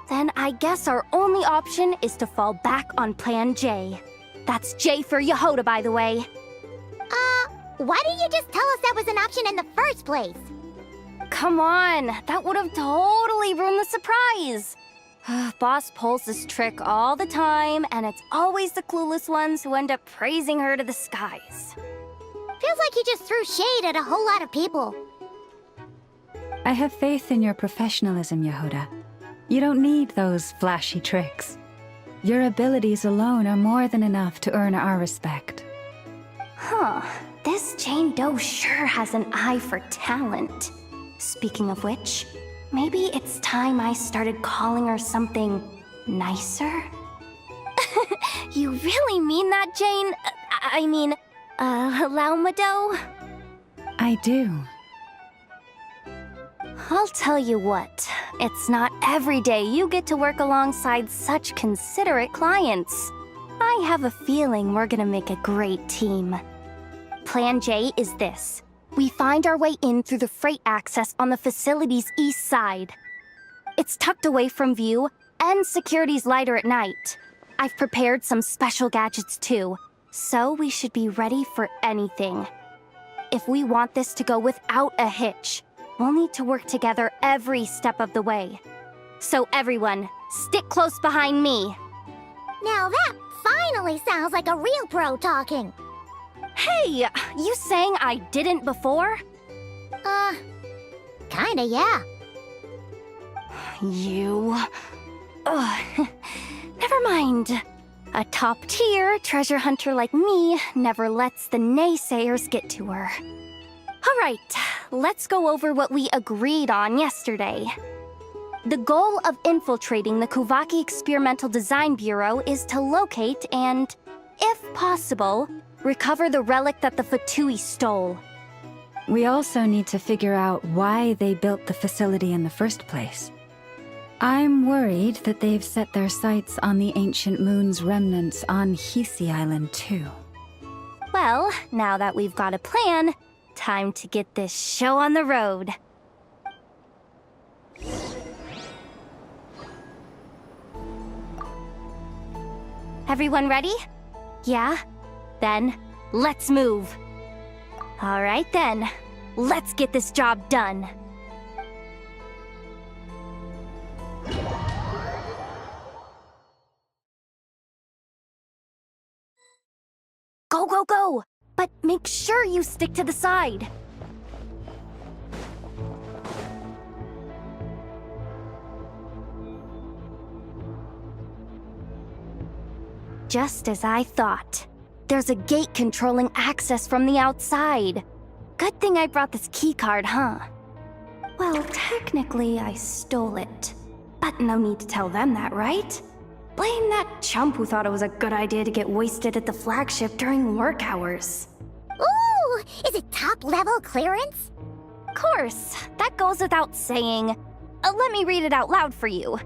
Then I guess our only option is to fall back on Plan J. That's J for Yehoda, by the way. Why didn't you just tell us that was an option in the first place? Come on, that would have totally ruined the surprise. Boss pulls this trick all the time, and it's always the clueless ones who end up praising her to the skies. Feels like you just threw shade at a whole lot of people. I have faith in your professionalism, Yehoda. You don't need those flashy tricks. Your abilities alone are more than enough to earn our respect. Huh. This Jane Doe sure has an eye for talent. Speaking of which, maybe it's time I started calling her something nicer? You really mean that, Jane? Lauma Doe? I do. I'll tell you what, it's not every day you get to work alongside such considerate clients. I have a feeling we're gonna make a great team. Plan J is this. We find our way in through the freight access on the facility's east side. It's tucked away from view, and security's lighter at night. I've prepared some special gadgets too, so we should be ready for anything. If we want this to go without a hitch, we'll need to work together every step of the way. So everyone, stick close behind me. Now that finally sounds like a real pro talking. Hey, you saying I didn't before? Kinda, yeah. You... Ugh. Never mind. A top-tier treasure hunter like me never lets the naysayers get to her. All right, let's go over what we agreed on yesterday. The goal of infiltrating the Kuvaki Experimental Design Bureau is to locate and, if possible, recover the relic that the Fatui stole. We also need to figure out why they built the facility in the first place. I'm worried that they've set their sights on the ancient moon's remnants on Hisi Island too. Well, now that we've got a plan, time to get this show on the road. Everyone ready? Yeah? Then, let's move. All right then, let's get this job done. Go, go, go! But make sure you stick to the side. Just as I thought. There's a gate controlling access from the outside. Good thing I brought this keycard, huh? Well, technically I stole it. But no need to tell them that, right? Blame that chump who thought it was a good idea to get wasted at the flagship during work hours. Ooh, is it top-level clearance? Of course, that goes without saying. Let me read it out loud for you.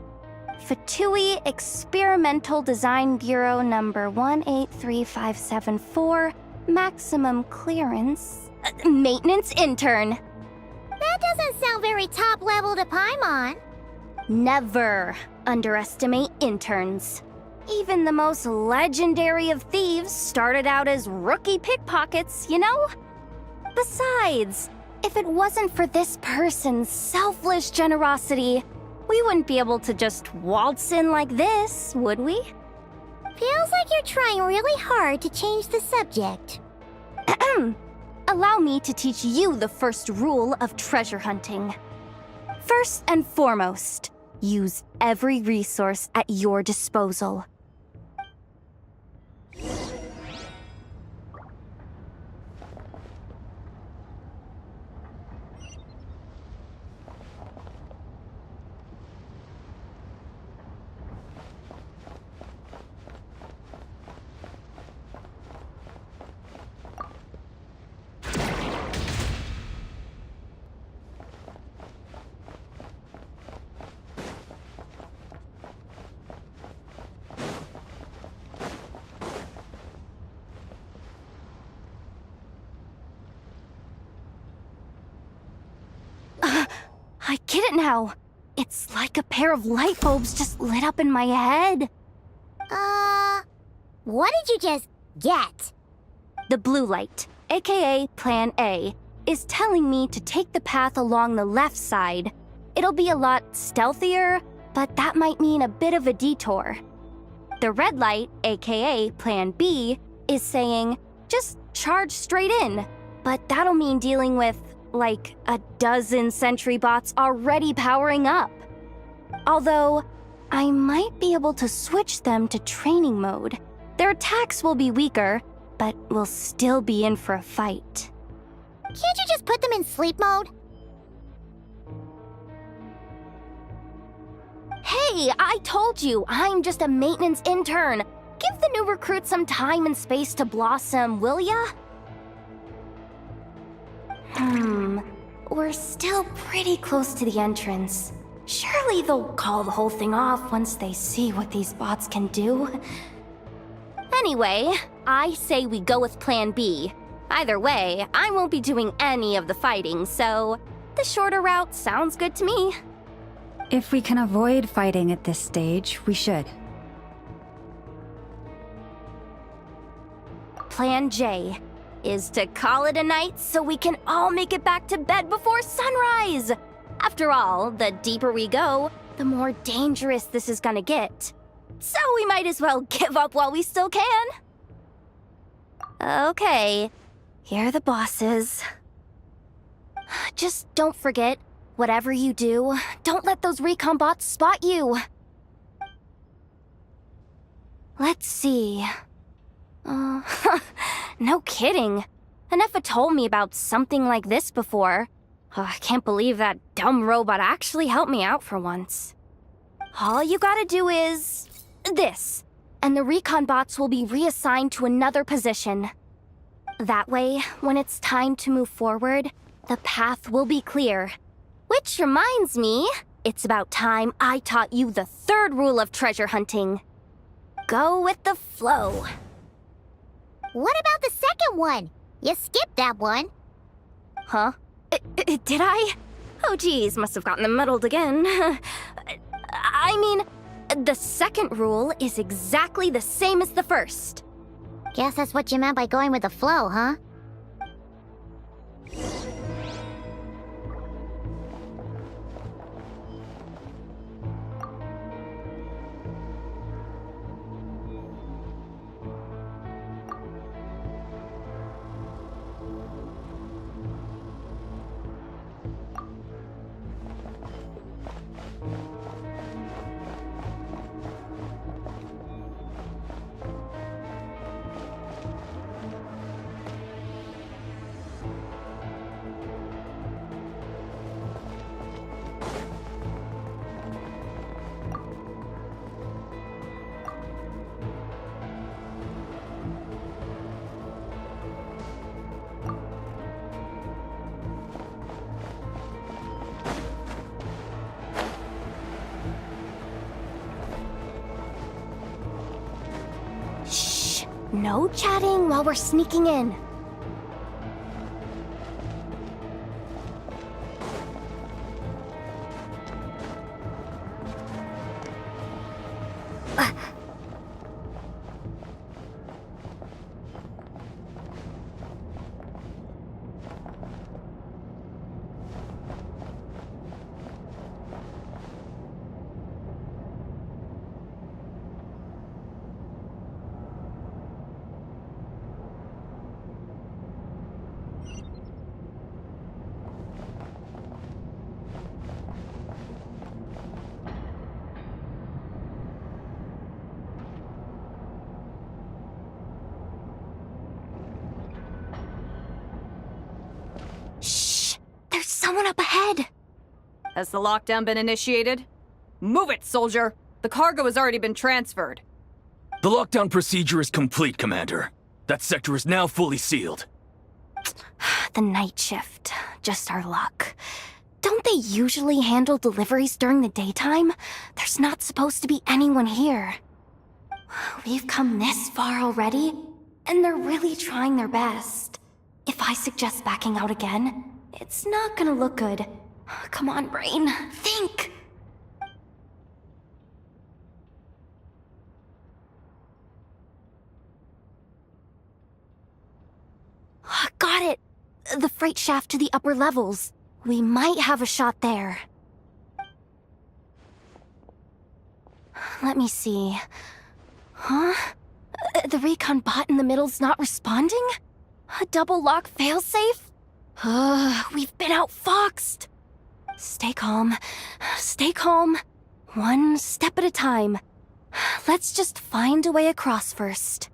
Fatui Experimental Design Bureau number 183574, maximum clearance, maintenance intern. That doesn't sound very top-level to Paimon. Never underestimate interns. Even the most legendary of thieves started out as rookie pickpockets, you know? Besides, if it wasn't for this person's selfless generosity, we wouldn't be able to just waltz in like this, would we? Feels like you're trying really hard to change the subject. Allow me to teach you the first rule of treasure hunting. First and foremost, use every resource at your disposal. I get it now. It's like a pair of light bulbs just lit up in my head. What did you just get? The blue light, aka Plan A, is telling me to take the path along the left side. It'll be a lot stealthier, but that might mean a bit of a detour. The red light, aka Plan B, is saying, just charge straight in, but that'll mean dealing with like a dozen sentry bots already powering up. Although, I might be able to switch them to training mode. Their attacks will be weaker, but we'll still be in for a fight. Can't you just put them in sleep mode? Hey, I told you, I'm just a maintenance intern. Give the new recruit some time and space to blossom, will ya? We're still pretty close to the entrance. Surely they'll call the whole thing off once they see what these bots can do. Anyway, I say we go with Plan B. Either way, I won't be doing any of the fighting, so the shorter route sounds good to me. If we can avoid fighting at this stage, we should. Plan J is to call it a night so we can all make it back to bed before sunrise. After all, the deeper we go, the more dangerous this is gonna get. So we might as well give up while we still can. Okay, here are the bosses. Just don't forget, whatever you do, don't let those recon bots spot you. Let's see. No kidding. Nefa told me about something like this before. I can't believe that dumb robot actually helped me out for once. All you gotta do is this, and the recon bots will be reassigned to another position. That way, when it's time to move forward, the path will be clear. Which reminds me, it's about time I taught you the third rule of treasure hunting. Go with the flow. What about the second one? You skipped that one. Huh? Did I? Oh geez, must have gotten them muddled again. I mean, the second rule is exactly the same as the first. Guess that's what you meant by going with the flow, huh? No chatting while we're sneaking in. Someone up ahead! Has the lockdown been initiated? Move it, soldier! The cargo has already been transferred. The lockdown procedure is complete, Commander. That sector is now fully sealed. The night shift. Just our luck. Don't they usually handle deliveries during the daytime? There's not supposed to be anyone here. We've come this far already, and they're really trying their best. If I suggest backing out again, it's not gonna look good. Come on, brain. Think! Got it! The freight shaft to the upper levels. We might have a shot there. Let me see. Huh? The recon bot in the middle's not responding? A double lock failsafe? We've been outfoxed. Stay calm. Stay calm. One step at a time. Let's just find a way across first.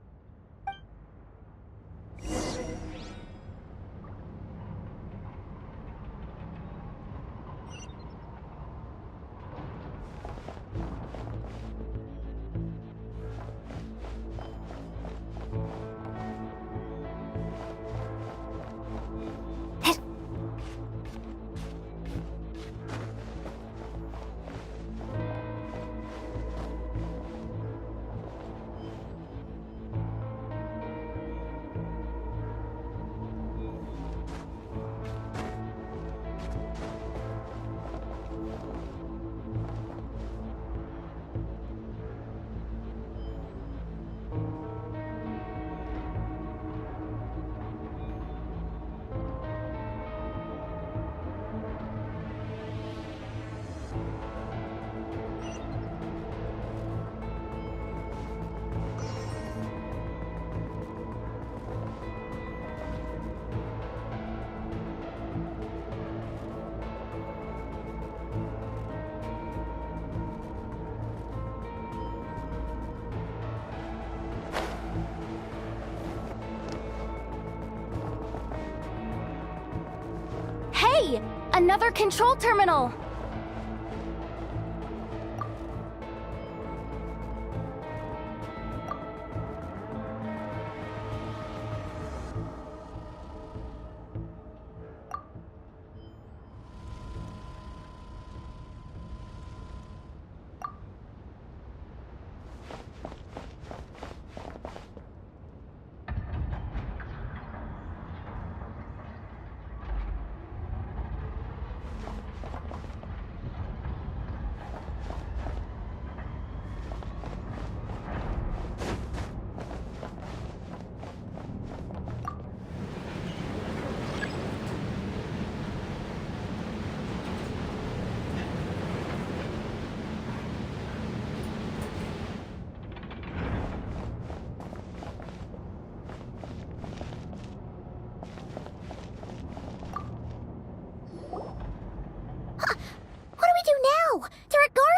another control terminal!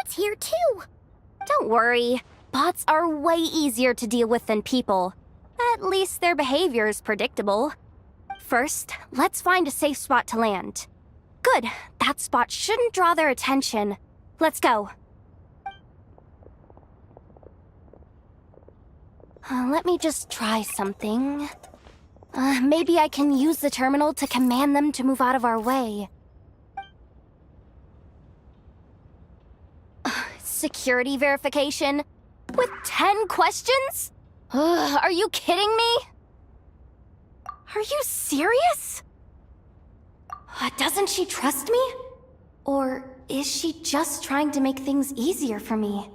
Here too. Don't worry. Bots are way easier to deal with than people. At least their behavior is predictable. First, let's find a safe spot to land. Good. That spot shouldn't draw their attention. Let's go. Let me just try something. Maybe I can use the terminal to command them to move out of our way. Security verification? With 10 questions? Are you kidding me? Are you serious? Doesn't she trust me? Or is she just trying to make things easier for me?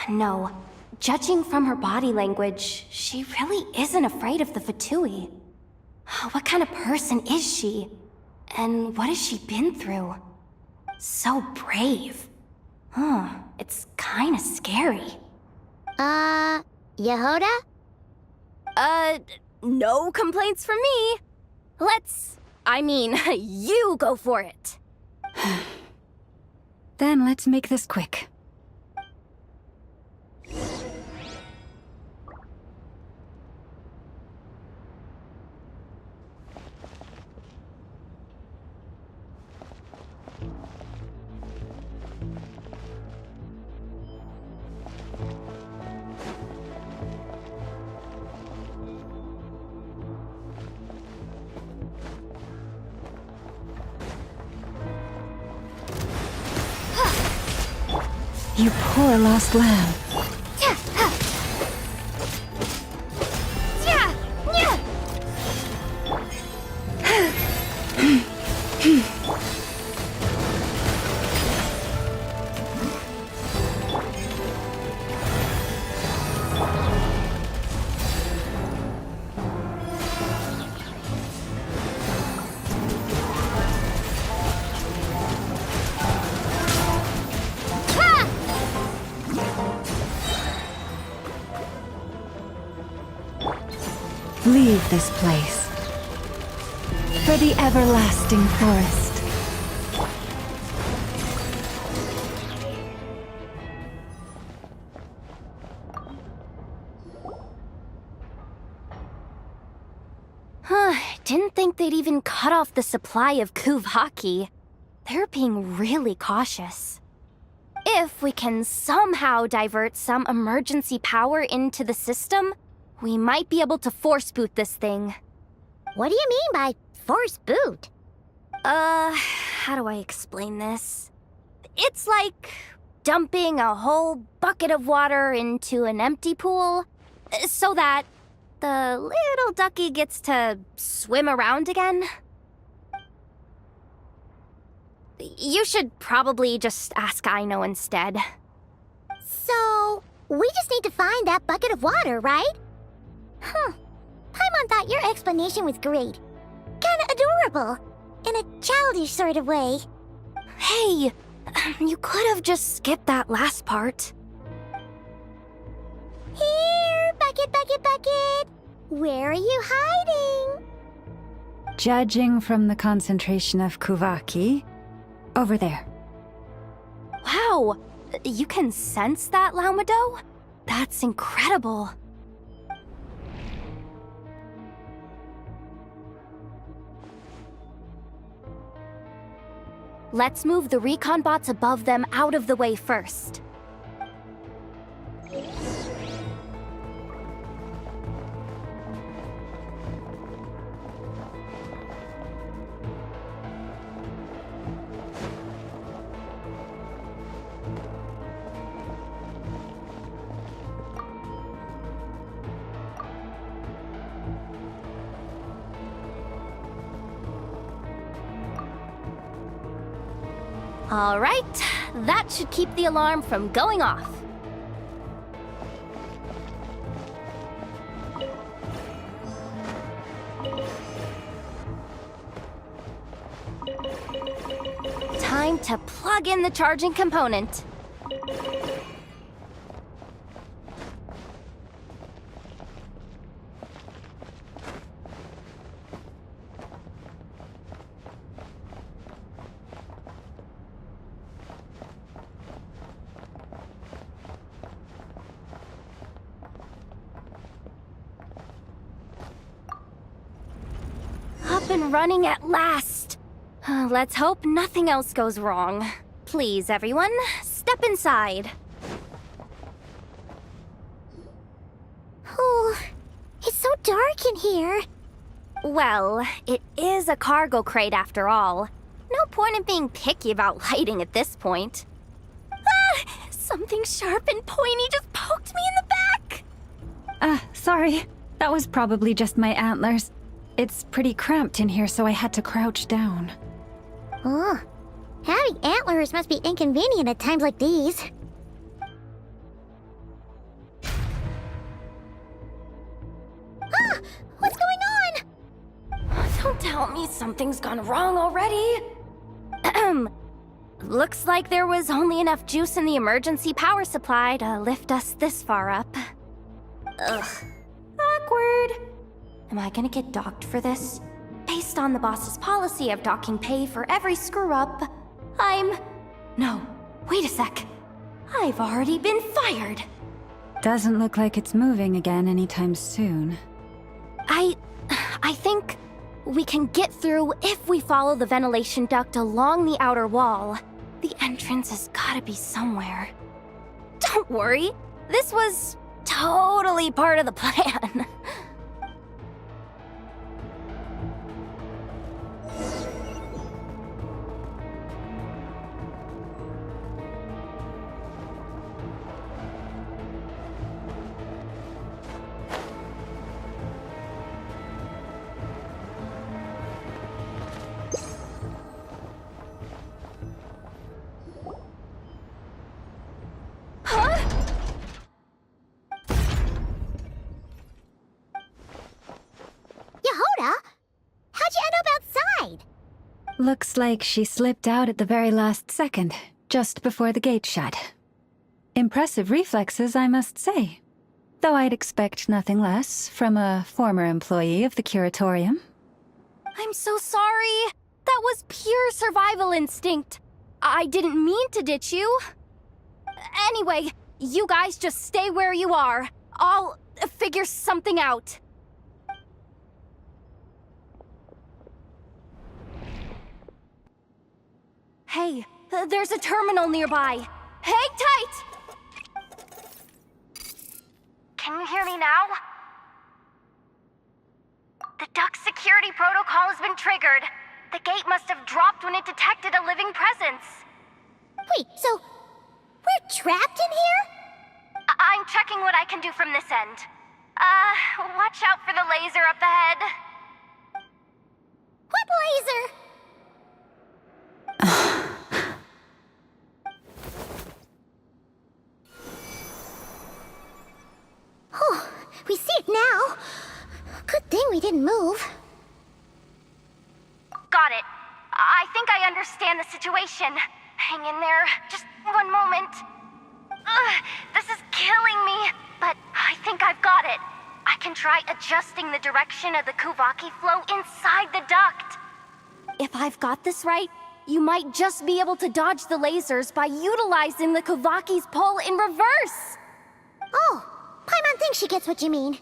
No. Judging from her body language, she really isn't afraid of the Fatui. What kind of person is she? And what has she been through? So brave. It's kinda scary. Yehoda? No complaints from me. You go for it. Then let's make this quick. You poor lost lamb. Leave this place for the everlasting forest. Didn't think they'd even cut off the supply of Kuvaki. They're being really cautious. If we can somehow divert some emergency power into the system, we might be able to force boot this thing. What do you mean by force boot? How do I explain this? It's like dumping a whole bucket of water into an empty pool, so that the little ducky gets to swim around again. You should probably just ask Aino instead. So, we just need to find that bucket of water, right? Paimon thought your explanation was great. Kinda adorable. In a childish sort of way. Hey, you could have just skipped that last part. Here, bucket, bucket, bucket. Where are you hiding? Judging from the concentration of Kuvaki, over there. Wow, you can sense that, Laumado? That's incredible. Let's move the recon bots above them out of the way first. All right, that should keep the alarm from going off. Time to plug in the charging component. Up and running at last. Let's hope nothing else goes wrong. Please, everyone, step inside. Oh, it's so dark in here. Well, it is a cargo crate after all. No point in being picky about lighting at this point. Ah! Something sharp and pointy just poked me in the back! Sorry. That was probably just my antlers. It's pretty cramped in here, so I had to crouch down. Oh, having antlers must be inconvenient at times like these. Ah! What's going on? Don't tell me something's gone wrong already. Looks like there was only enough juice in the emergency power supply to lift us this far up. Ugh. Awkward. Am I gonna get docked for this? Based on the boss's policy of docking pay for every screw-up, No, wait a sec. I've already been fired. Doesn't look like it's moving again anytime soon. I think we can get through if we follow the ventilation duct along the outer wall. The entrance has gotta be somewhere. Don't worry, this was totally part of the plan. Yehoda? How'd you end up outside? Looks like she slipped out at the very last second, just before the gate shut. Impressive reflexes, I must say. Though I'd expect nothing less from a former employee of the Curatorium. I'm so sorry. That was pure survival instinct. I didn't mean to ditch you. Anyway, you guys just stay where you are. I'll figure something out. Hey, there's a terminal nearby. Hang tight! Can you hear me now? The duct security protocol has been triggered. The gate must have dropped when it detected a living presence. Wait, so we're trapped in here? I'm checking what I can do from this end. Watch out for the laser up ahead. What laser? Oh, we see it now. Good thing we didn't move. Got it. I think I understand the situation. Hang in there. Just one moment. This is killing me, but I think I've got it. I can try adjusting the direction of the Kuvaki flow inside the duct. If I've got this right, you might just be able to dodge the lasers by utilizing the Kuvaki's pull in reverse. Oh, Paimon thinks she gets what you mean.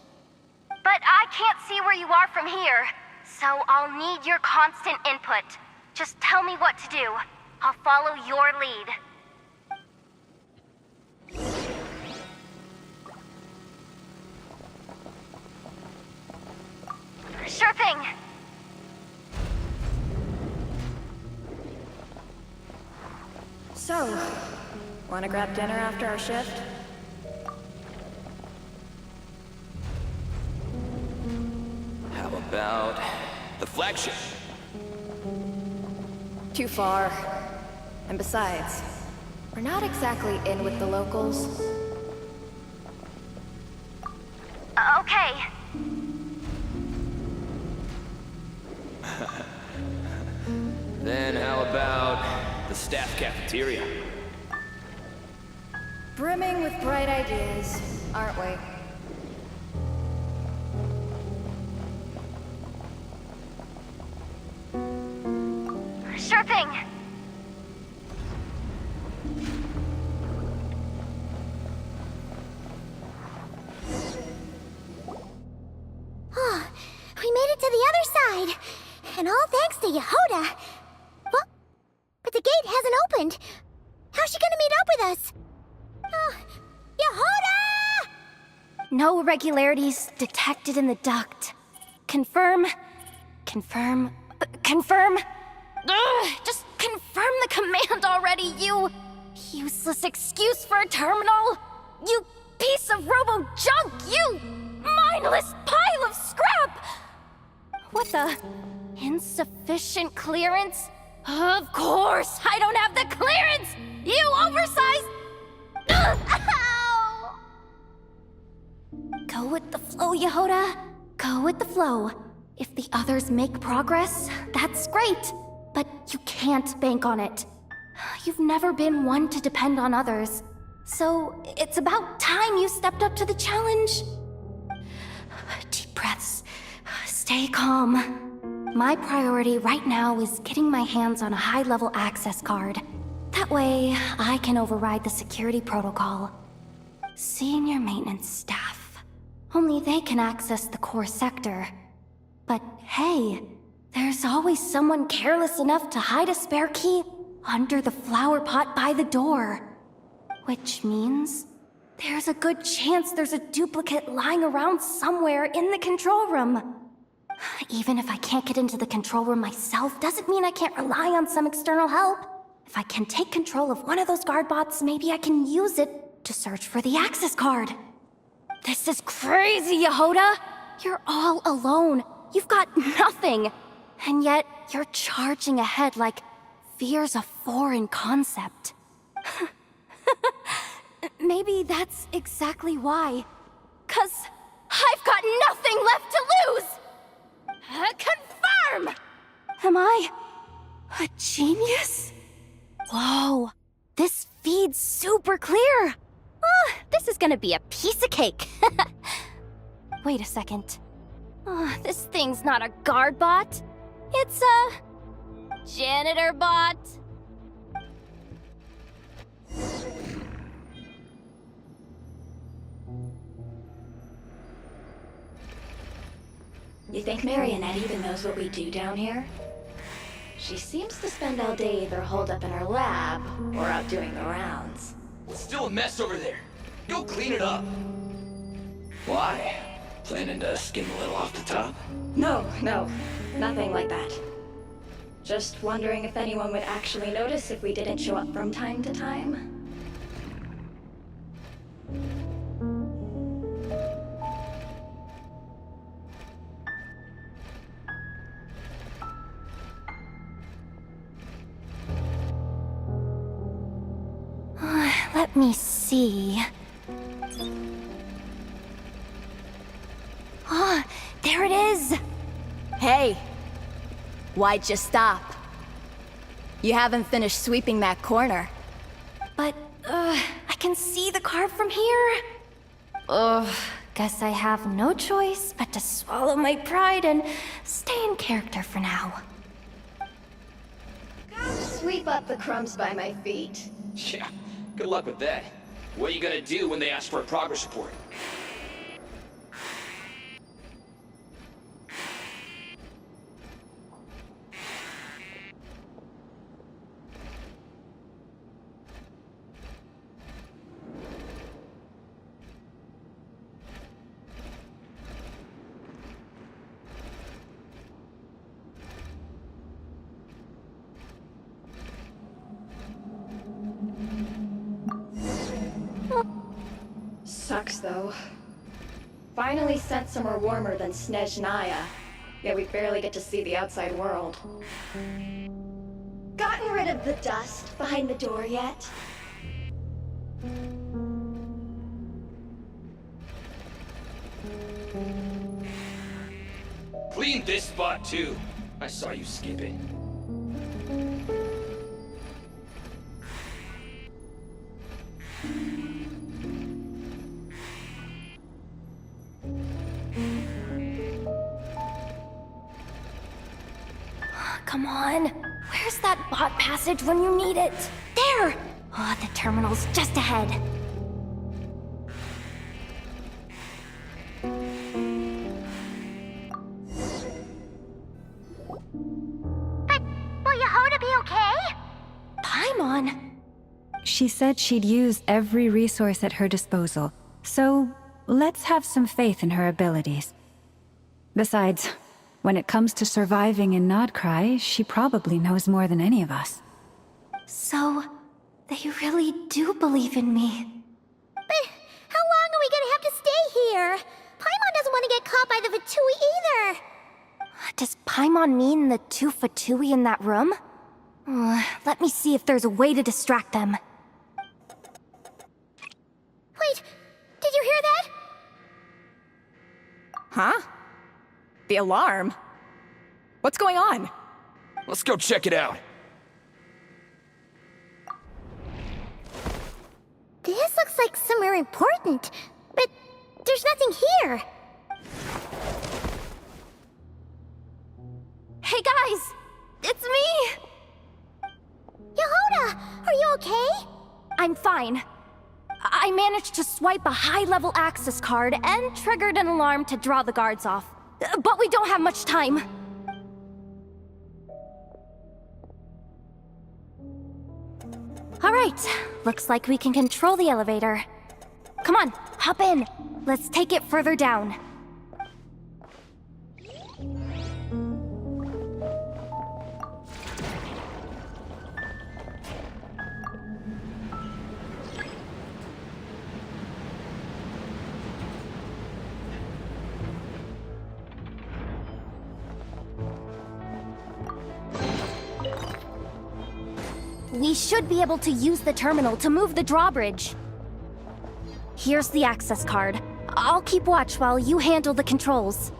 But I can't see where you are from here, so I'll need your constant input. Just tell me what to do. I'll follow your lead. Sure thing. So, wanna grab dinner after our shift? How about the flagship? Too far. And besides, we're not exactly in with the locals. Okay. Then how about the staff cafeteria? Brimming with bright ideas, aren't we? Sure thing. Oh, we made it to the other side. And all thanks to Yehoda. Well, but the gate hasn't opened. How's she gonna meet up with us? Oh, Yehoda! No irregularities detected in the duct. Confirm. Confirm. Ugh, just confirm the command already, you useless excuse for a terminal. You piece of robo-junk, you mindless pile of scrap! What the? Insufficient clearance? Of course, I don't have the clearance! You oversized... Ugh, ow! Go with the flow, Yehoda. Go with the flow. If the others make progress, that's great. But you can't bank on it. You've never been one to depend on others. So it's about time you stepped up to the challenge. Deep breaths. Stay calm. My priority right now is getting my hands on a high-level access card. That way, I can override the security protocol. Senior maintenance staff. Only they can access the core sector. But hey, there's always someone careless enough to hide a spare key under the flower pot by the door. Which means there's a good chance there's a duplicate lying around somewhere in the control room. Even if I can't get into the control room myself, doesn't mean I can't rely on some external help. If I can take control of one of those guard bots, maybe I can use it to search for the access card. This is crazy, Yehoda! You're all alone. You've got nothing. And yet, you're charging ahead like fear's a foreign concept. Maybe that's exactly why. 'Cause I've got nothing left to lose! Confirm! Am I a genius? Whoa, this feed's super clear. Oh, this is gonna be a piece of cake. Wait a second. Oh, this thing's not a guard bot. It's a janitor bot. You think Marionette even knows what we do down here? She seems to spend all day either holed up in her lab or out doing the rounds. It's still a mess over there. Go clean it up. Why? Planning to skim a little off the top? No, nothing like that. Just wondering if anyone would actually notice if we didn't show up from time to time. Let me see. Ah, there it is! Hey! Why'd you stop? You haven't finished sweeping that corner. But, I can see the card from here. Guess I have no choice but to swallow my pride and stay in character for now. Sweep up the crumbs by my feet. Yeah, good luck with that. What are you gonna do when they ask for a progress report? Sucks, though. Finally sent somewhere warmer than Snezhnaya, yet we barely get to see the outside world. Gotten rid of the dust behind the door yet? Clean this spot too. I saw you skipping. Come on. Where's that bot passage when you need it? There! Oh, the terminal's just ahead. But will Yehoda be okay? Paimon? She said she'd use every resource at her disposal, so let's have some faith in her abilities. Besides, when it comes to surviving in Nod-Krai, she probably knows more than any of us. So, they really do believe in me. But how long are we gonna have to stay here? Paimon doesn't want to get caught by the Fatui either. Does Paimon mean the two Fatui in that room? Let me see if there's a way to distract them. Wait, did you hear that? Huh? The alarm? What's going on? Let's go check it out. This looks like somewhere important, but there's nothing here. Hey guys! It's me! Yehoda, are you okay? I'm fine. I managed to swipe a high-level access card and triggered an alarm to draw the guards off. But we don't have much time. All right, looks like we can control the elevator. Come on, hop in. Let's take it further down. We should be able to use the terminal to move the drawbridge. Here's the access card. I'll keep watch while you handle the controls.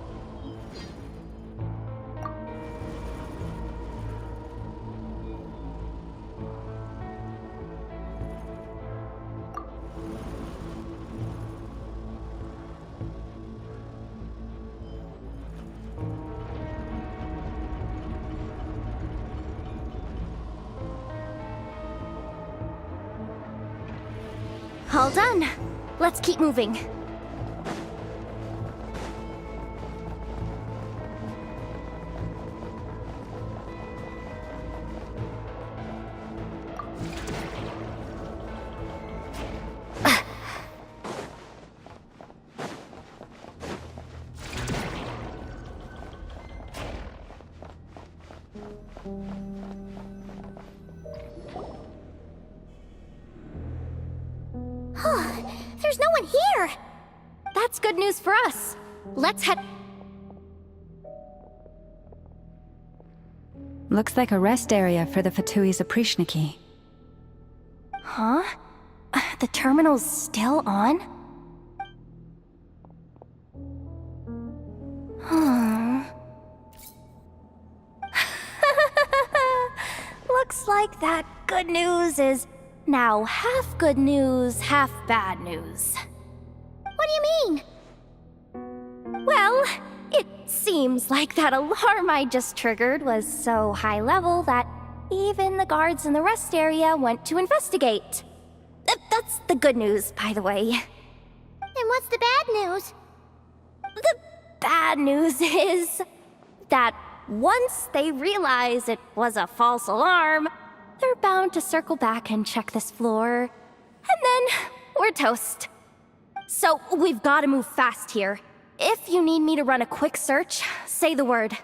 All done. Let's keep moving. There's no one here! That's good news for us. Let's head... Looks like a rest area for the Fatui's Oprishniki. Huh? The terminal's still on? Looks like that good news is now half good news, half bad news. What do you mean? Well, it seems like that alarm I just triggered was so high level that even the guards in the rest area went to investigate. That's the good news, by the way. And what's the bad news? The bad news is that once they realize it was a false alarm, they're bound to circle back and check this floor. And then we're toast. So we've got to move fast here. If you need me to run a quick search, say the word.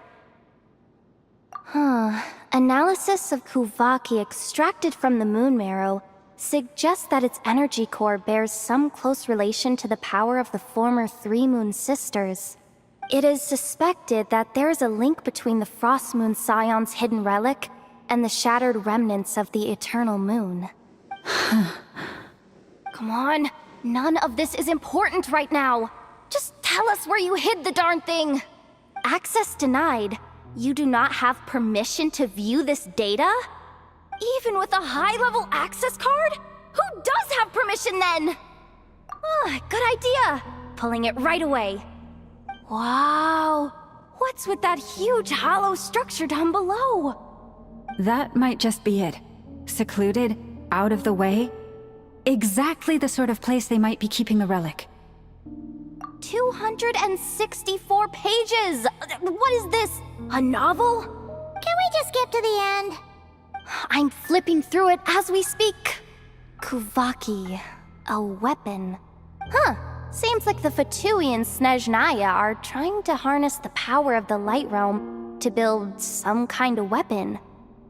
Analysis of Kuvaki extracted from the moon marrow suggests that its energy core bears some close relation to the power of the former Three Moon Sisters. It is suspected that there is a link between the Frost Moon Scion's hidden relic and the shattered remnants of the Eternal Moon. Come on, none of this is important right now. Just tell us where you hid the darn thing. Access denied. You do not have permission to view this data? Even with a high-level access card? Who does have permission then? Good idea. Pulling it right away. Wow. What's with that huge hollow structure down below? That might just be it. Secluded, out of the way. Exactly the sort of place they might be keeping the relic. 264 pages! What is this? A novel? Can we just skip to the end? I'm flipping through it as we speak. Kuvaki. A weapon. Seems like the Fatui and Snezhnaya are trying to harness the power of the Light Realm to build some kind of weapon.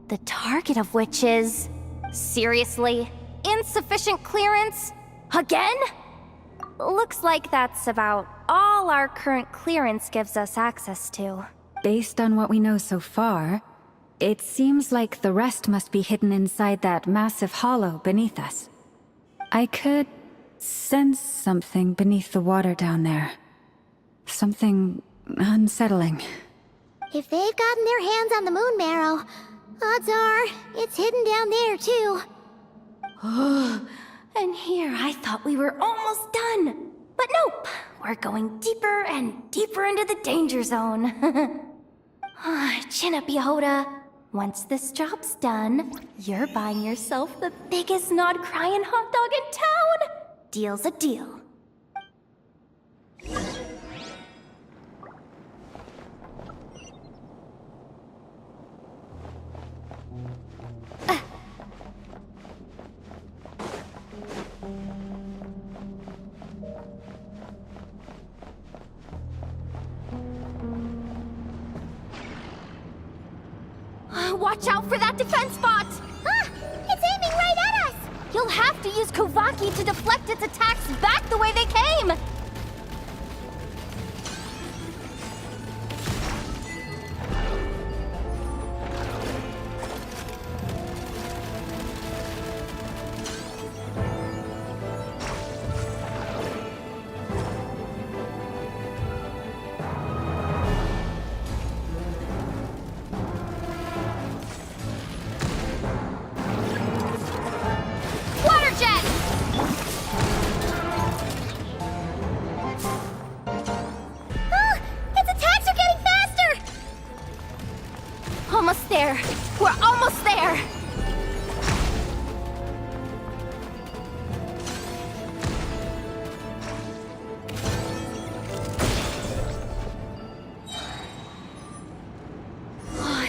The target of which is... Seriously? Insufficient clearance? Again? Looks like that's about all our current clearance gives us access to. Based on what we know so far, it seems like the rest must be hidden inside that massive hollow beneath us. I could sense something beneath the water down there. Something unsettling. If they've gotten their hands on the moon marrow, odds are it's hidden down there too. And here I thought we were almost done. But nope, we're going deeper and deeper into the danger zone. Chin up, Yehoda. Once this job's done, you're buying yourself the biggest Nod-Krai hot dog in town. Deal's a deal. Watch out for that defense bot! It's aiming right at us! You'll have to use Kuvaki to deflect its attacks back the way they came! Almost there. We're almost there.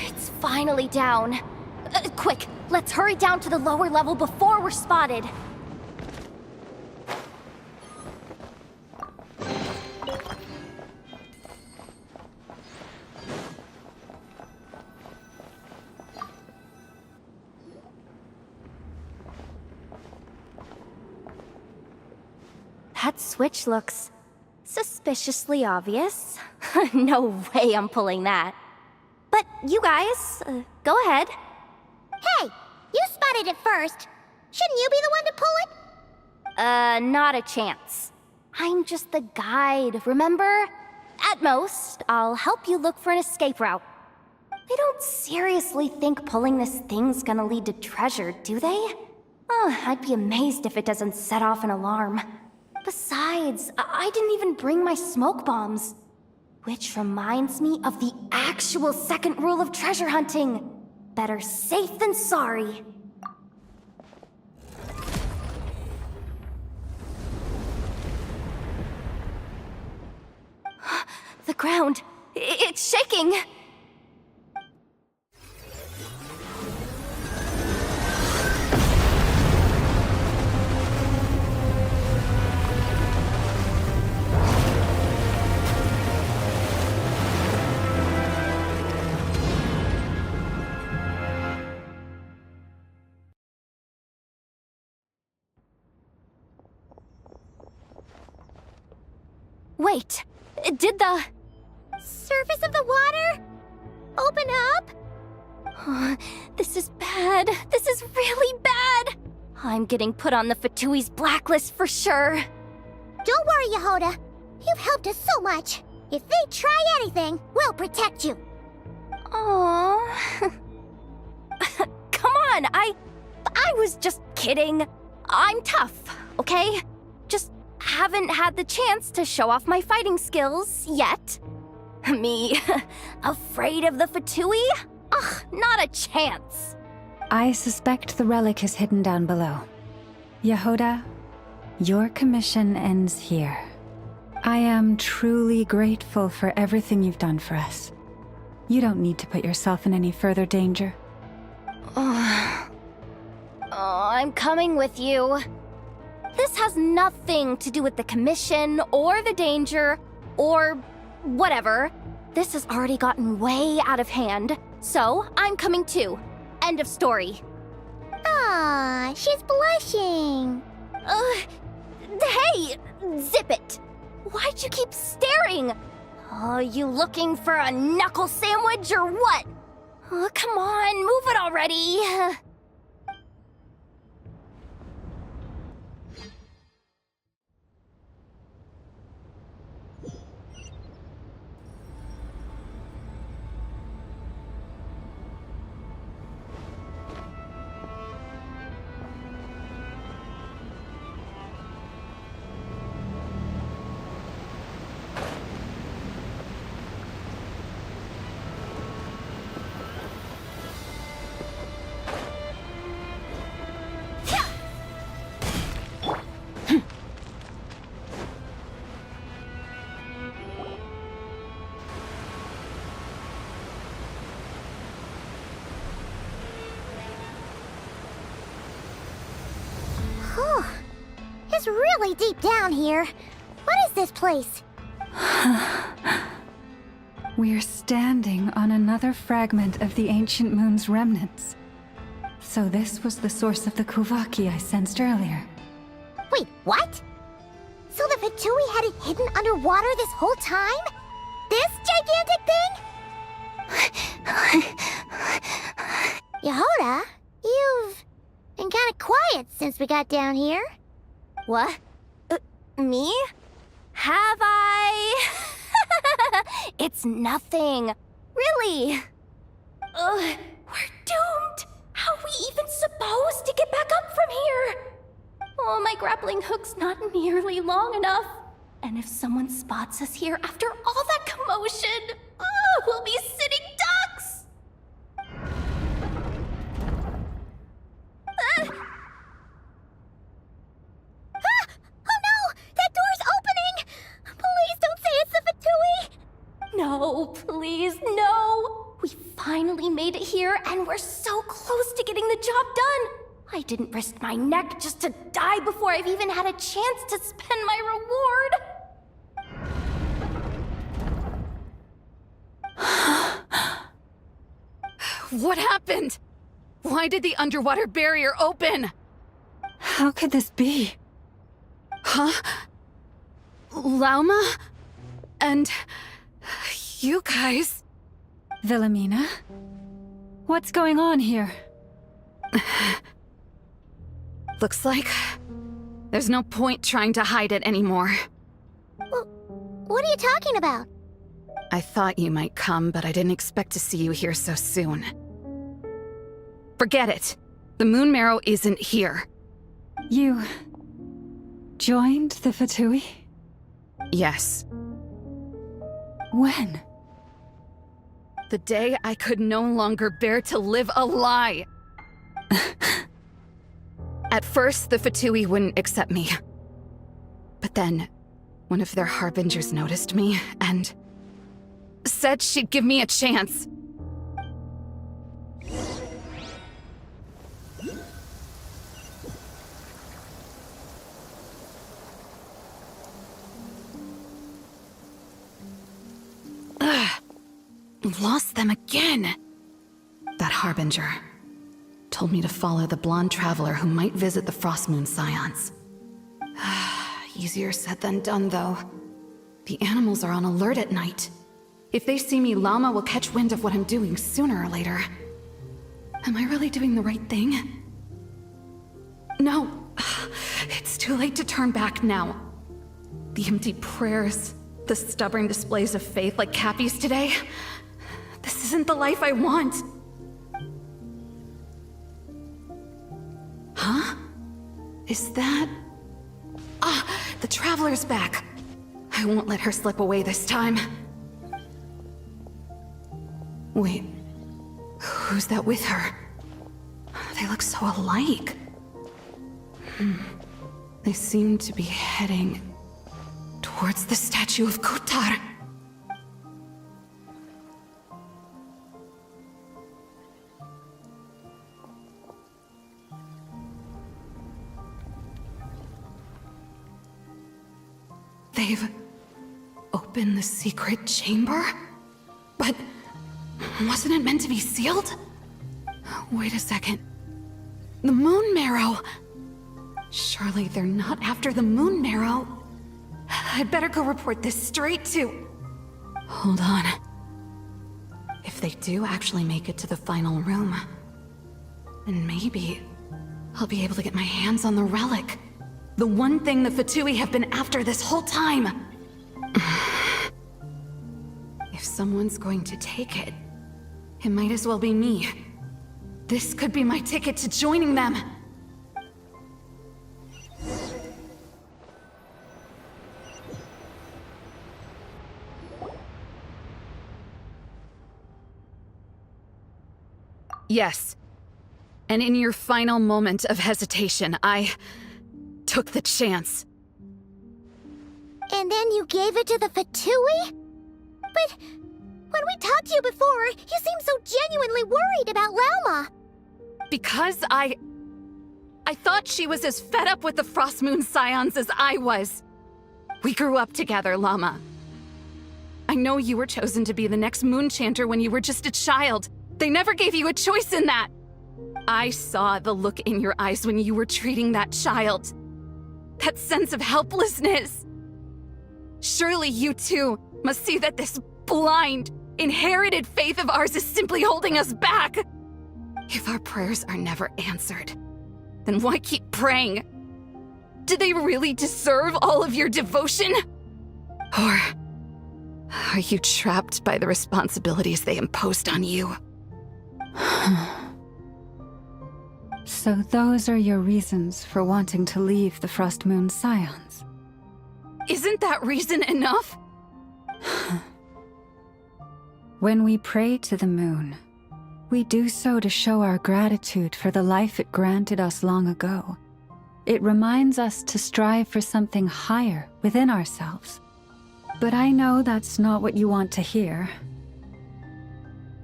It's finally down. Quick, let's hurry down to the lower level before we're spotted. That switch looks suspiciously obvious. No way I'm pulling that. But you guys, go ahead. Hey, you spotted it first. Shouldn't you be the one to pull it? Not a chance. I'm just the guide, remember? At most, I'll help you look for an escape route. They don't seriously think pulling this thing's gonna lead to treasure, do they? I'd be amazed if it doesn't set off an alarm. Besides, I didn't even bring my smoke bombs. Which reminds me of the actual second rule of treasure hunting. Better safe than sorry. The ground, it's shaking. Wait, did the surface of the water open up? This is bad. This is really bad. I'm getting put on the Fatui's blacklist for sure. Don't worry, Yehoda. You've helped us so much. If they try anything, we'll protect you. Aww. Come on, I was just kidding. I'm tough, okay? Just haven't had the chance to show off my fighting skills yet. Me, afraid of the Fatui? Ugh, not a chance. I suspect the relic is hidden down below. Yehoda, your commission ends here. I am truly grateful for everything you've done for us. You don't need to put yourself in any further danger. I'm coming with you. This has nothing to do with the commission or the danger or whatever. This has already gotten way out of hand, so I'm coming too. End of story. Ah, she's blushing. Hey, zip it. Why'd you keep staring? Are you looking for a knuckle sandwich or what? Oh, come on, move it already. It's really deep down here. What is this place? We're standing on another fragment of the ancient moon's remnants. So this was the source of the Kuvaki I sensed earlier. Wait, what? So the Fatui had it hidden underwater this whole time? This gigantic thing? Yehoda, you've been kind of quiet since we got down here. What? Me? Have I? It's nothing. Really. We're doomed. How are we even supposed to get back up from here? Oh, my grappling hook's not nearly long enough. And if someone spots us here after all that commotion, we'll be sitting ducks. No, please, no! We finally made it here, and we're so close to getting the job done! I didn't risk my neck just to die before I've even had a chance to spend my reward! What happened? Why did the underwater barrier open? How could this be? Huh? Lauma? And... you guys... Wilhelmina? What's going on here? Looks like... there's no point trying to hide it anymore. Well, what are you talking about? I thought you might come, but I didn't expect to see you here so soon. Forget it. The Moon Marrow isn't here. You... joined the Fatui? Yes. When? The day I could no longer bear to live a lie. At first, the Fatui wouldn't accept me. But then, one of their harbingers noticed me, and... said she'd give me a chance. Lost them again. That harbinger told me to follow the blonde traveler who might visit the Frost Moon Scions. Easier said than done, though. The animals are on alert at night. If they see me, Llama will catch wind of what I'm doing sooner or later. Am I really doing the right thing? No. It's too late to turn back now. The empty prayers, the stubborn displays of faith like Cappy's today. This isn't the life I want. Huh? Is that... the Traveler's back. I won't let her slip away this time. Wait, who's that with her? They look so alike. They seem to be heading towards the statue of Kutar. They've opened the secret chamber? But wasn't it meant to be sealed? Wait a second. The Moon Marrow! Surely they're not after the Moon Marrow. I'd better go report this straight to... Hold on. If they do actually make it to the final room, then maybe I'll be able to get my hands on the relic. The one thing the Fatui have been after this whole time. If someone's going to take it, it might as well be me. This could be my ticket to joining them. Yes. And in your final moment of hesitation, I took the chance. And then you gave it to the Fatui? But when we talked to you before, you seemed so genuinely worried about Lauma. Because I thought she was as fed up with the Frost Moon Scions as I was. We grew up together, Llama. I know you were chosen to be the next Moon Chanter when you were just a child. They never gave you a choice in that. I saw the look in your eyes when you were treating that child. That sense of helplessness. Surely you too must see that this blind, inherited faith of ours is simply holding us back. If our prayers are never answered, then why keep praying? Do they really deserve all of your devotion? Or are you trapped by the responsibilities they imposed on you? So those are your reasons for wanting to leave the Frost Moon Scions? Isn't that reason enough? When we pray to the moon, we do so to show our gratitude for the life it granted us long ago. It reminds us to strive for something higher within ourselves. But I know that's not what you want to hear.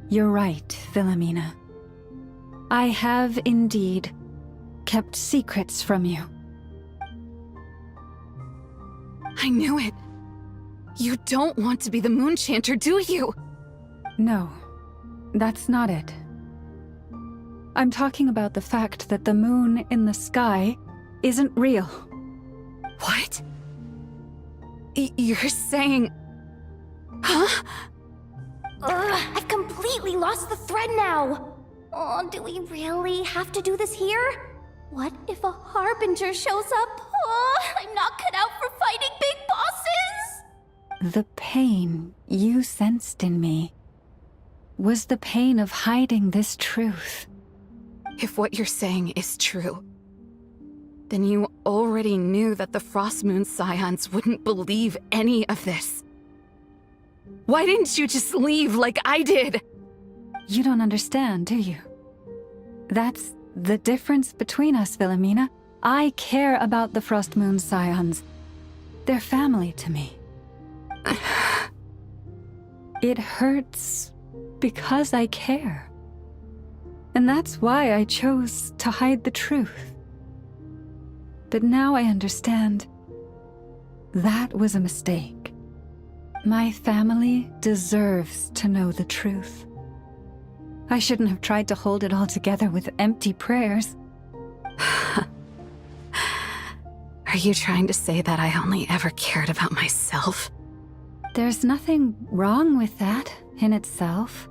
You're right, Philomena. I have indeed kept secrets from you. I knew it. You don't want to be the Moon Chanter, do you? No, that's not it. I'm talking about the fact that the moon in the sky isn't real. What? You're saying... Huh? I've completely lost the thread now. Oh, do we really have to do this here? What if a Harbinger shows up? Oh, I'm not cut out for fighting big bosses! The pain you sensed in me was the pain of hiding this truth. If what you're saying is true, then you already knew that the Frost Moon Scions wouldn't believe any of this. Why didn't you just leave like I did? You don't understand, do you? That's the difference between us, Philomena. I care about the Frost Moon Scions. They're family to me. It hurts because I care. And that's why I chose to hide the truth. But now I understand that was a mistake. My family deserves to know the truth. I shouldn't have tried to hold it all together with empty prayers. Are you trying to say that I only ever cared about myself? There's nothing wrong with that in itself.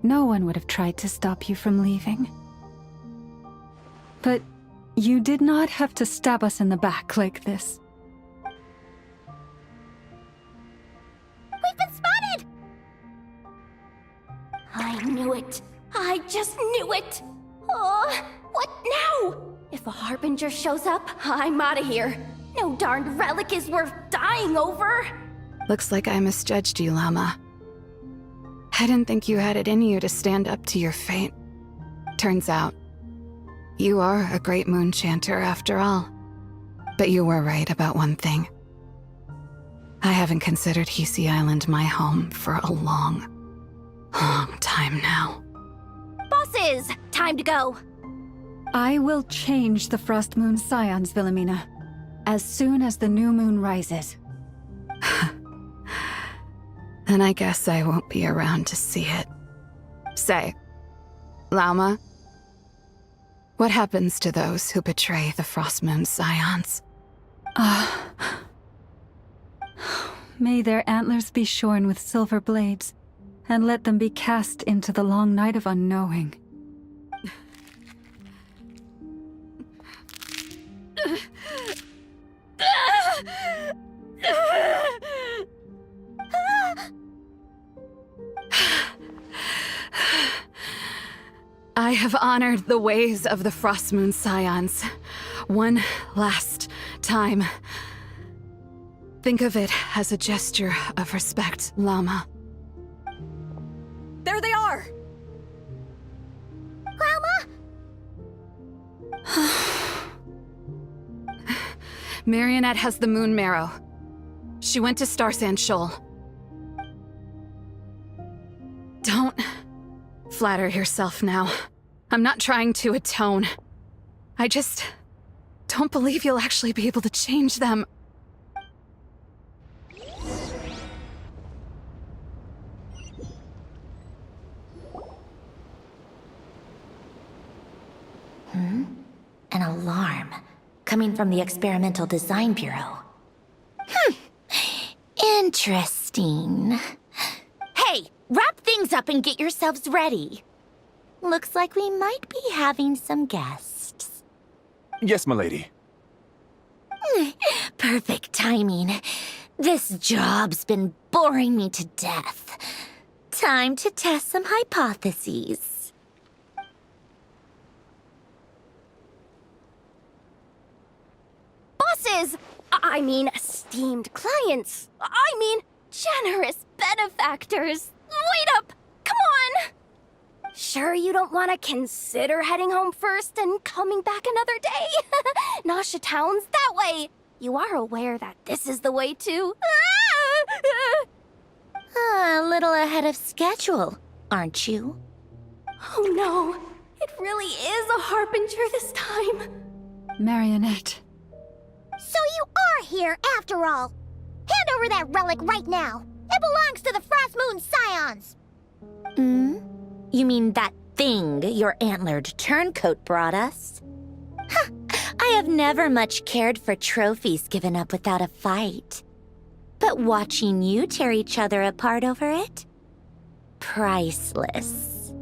No one would have tried to stop you from leaving. But you did not have to stab us in the back like this. We've been spotted! I knew it. I just knew it. Oh, what now? If a Harbinger shows up, I'm out of here. No darned relic is worth dying over. Looks like I misjudged you, Llama. I didn't think you had it in you to stand up to your fate. Turns out, you are a great moon chanter after all. But you were right about one thing. I haven't considered Hisi Island my home for a long time now. Bosses, time to go. I will change the Frost Moon Scions, Wilhelmina, as soon as the new moon rises. Then I guess I won't be around to see it. Say, Lauma, what happens to those who betray the Frost Moon Scions? May their antlers be shorn with silver blades, and let them be cast into the long night of unknowing. I have honored the ways of the Frost Moon Scions one last time. Think of it as a gesture of respect, Llama. There they are! Marionette has the moon marrow. She went to Starsand Shoal. Don't flatter yourself now. I'm not trying to atone. I just don't believe you'll actually be able to change them. An alarm coming from the Experimental Design Bureau. Interesting. Hey, wrap things up and get yourselves ready. Looks like we might be having some guests. Yes, milady. Perfect timing. This job's been boring me to death. Time to test some hypotheses. Bosses! I mean, esteemed clients. I mean, generous benefactors. Wait up! Come on! Sure you don't want to consider heading home first and coming back another day? Nasha Town's that way. You are aware that this is the way to... A little ahead of schedule, aren't you? Oh no, it really is a Harbinger this time. Marionette. So you are here after all. Hand over that relic right now. It belongs to the Frost Moon Scions. You mean that thing your antlered turncoat brought us? I have never much cared for trophies given up without a fight. But watching you tear each other apart over it? Priceless.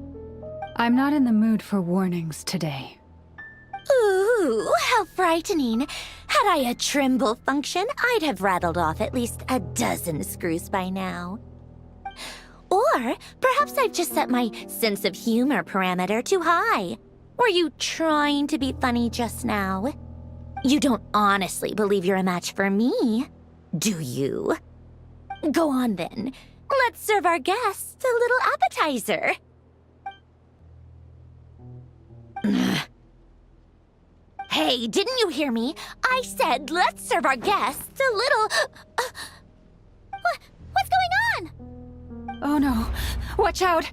I'm not in the mood for warnings today. Ooh, how frightening. Had I a Trimble function, I'd have rattled off at least a dozen screws by now. Or perhaps I've just set my sense of humor parameter too high. Were you trying to be funny just now? You don't honestly believe you're a match for me, do you? Go on then. Let's serve our guests a little appetizer. Hey, didn't you hear me? I said let's serve our guests a little... What's going on? Oh no, watch out!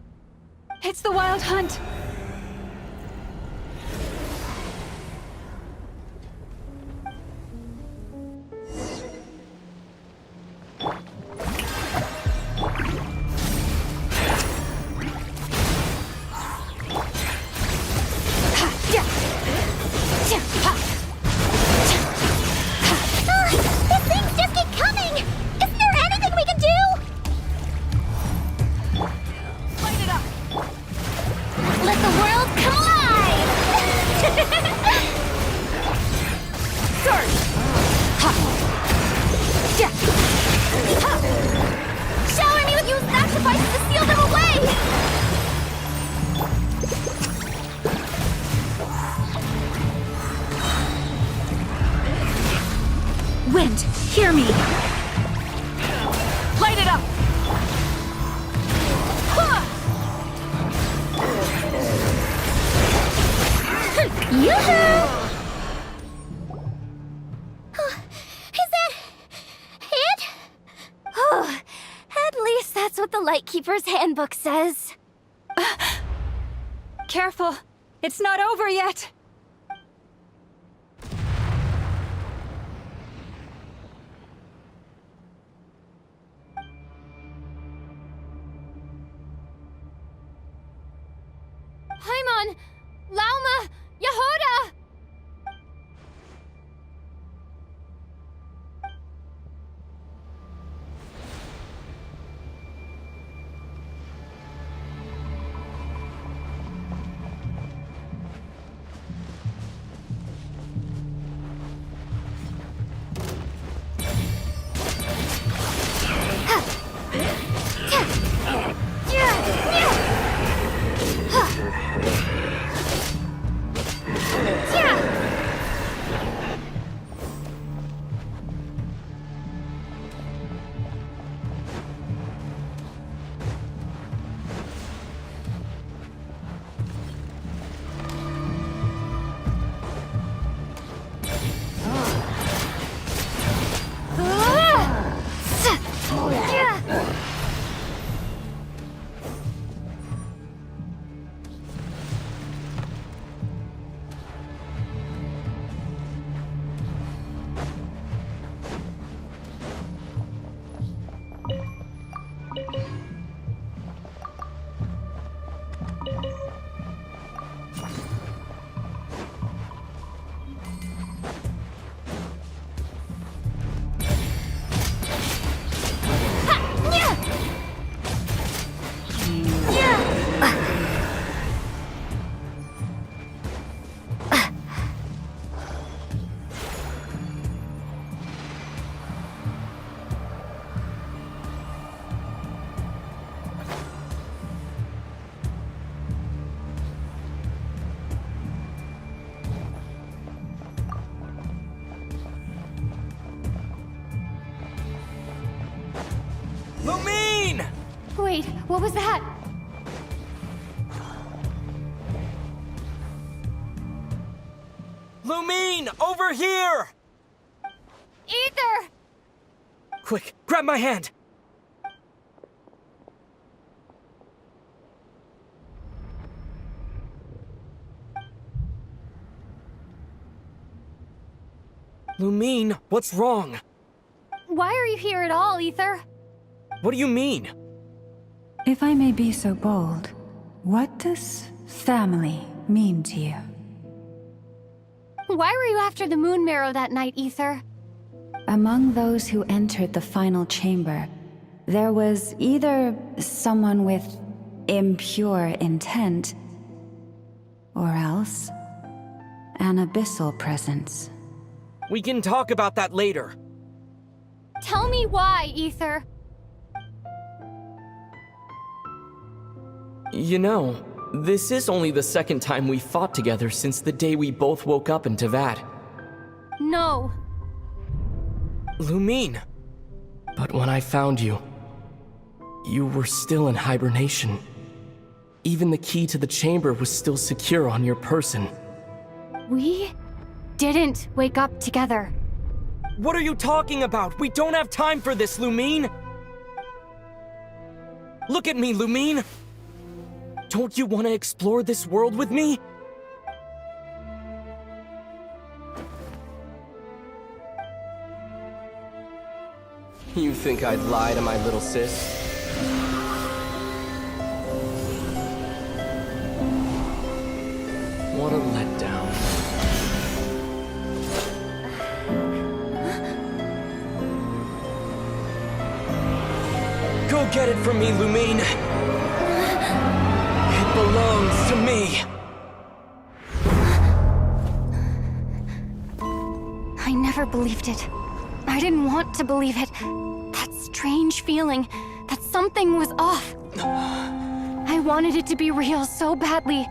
It's the Wild Hunt! These things just keep coming! Isn't there anything we can do? Shower me with your sacrifices to seal them away! Wind, hear me! Light it up! Yoo-hoo! Is that it? Oh, at least that's what the Lightkeeper's handbook says. Careful, it's not over yet! Paimon! Lauma! Yehuda! Lumine! Wait, what was that? Lumine, over here! Ether! Quick, grab my hand! Lumine, what's wrong? Why are you here at all, Ether? What do you mean? If I may be so bold, what does family mean to you? Why were you after the Moon Marrow that night, Ether? Among those who entered the final chamber, there was either someone with impure intent, or else an abyssal presence. We can talk about that later. Tell me why, Ether. You know, this is only the second time we fought together since the day we both woke up in Teyvat. No. Lumine. But when I found you, you were still in hibernation. Even the key to the chamber was still secure on your person. We didn't wake up together. What are you talking about? We don't have time for this, Lumine! Look at me, Lumine! Don't you want to explore this world with me? You think I'd lie to my little sis? What a letdown. Go get it from me, Lumine. It belongs to me. I never believed it. I didn't want to believe it. That strange feeling that something was off. I wanted it to be real so badly,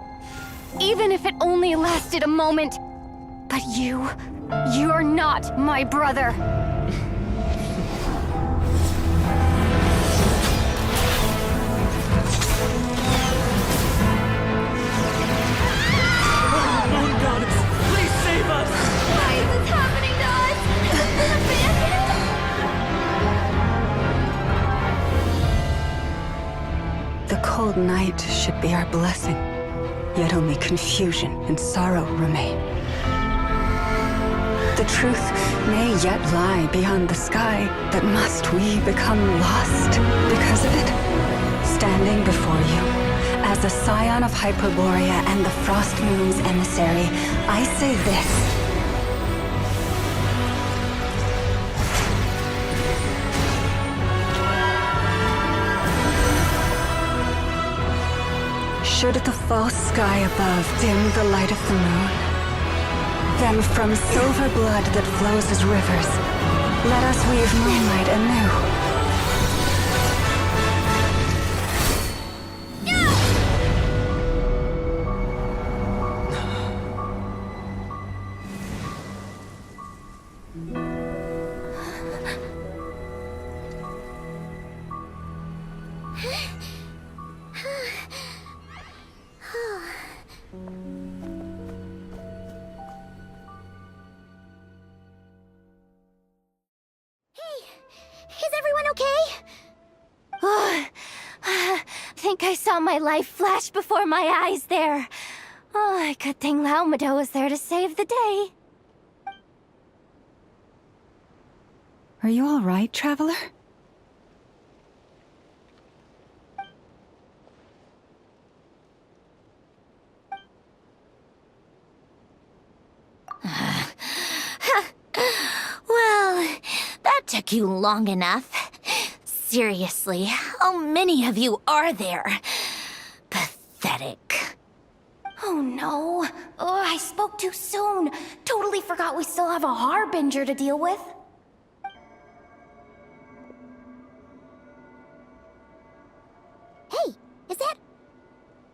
even if it only lasted a moment. But you're not my brother. Moon goddess, please save us! Why is this happening to us? The cold night should be our blessing, yet only confusion and sorrow remain. The truth may yet lie beyond the sky, but must we become lost because of it? Standing before you, as a scion of Hyperborea and the Frost Moon's emissary, I say this. Should the false sky above dim the light of the moon, then from silver blood that flows as rivers, let us weave moonlight anew. Is everyone okay? I think I saw my life flash before my eyes there. Oh, good thing Laumado was there to save the day. Are you all right, traveler? Well, that took you long enough. Seriously, how many of you are there? Pathetic. Oh no. Oh, I spoke too soon. Totally forgot we still have a Harbinger to deal with. Hey, is that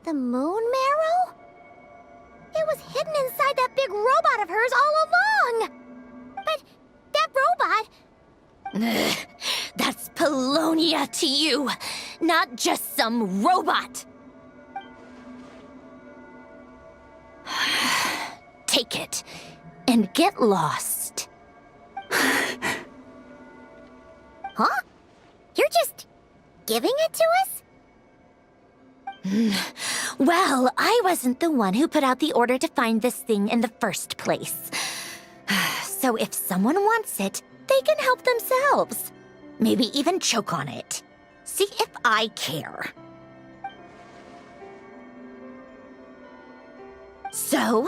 the moon marrow? It was hidden inside that big robot of hers all along. But that robot... That's Polonia to you, not just some robot. Take it and get lost. Huh? You're just giving it to us? Well, I wasn't the one who put out the order to find this thing in the first place. So if someone wants it, they can help themselves. Maybe even choke on it. See if I care. So,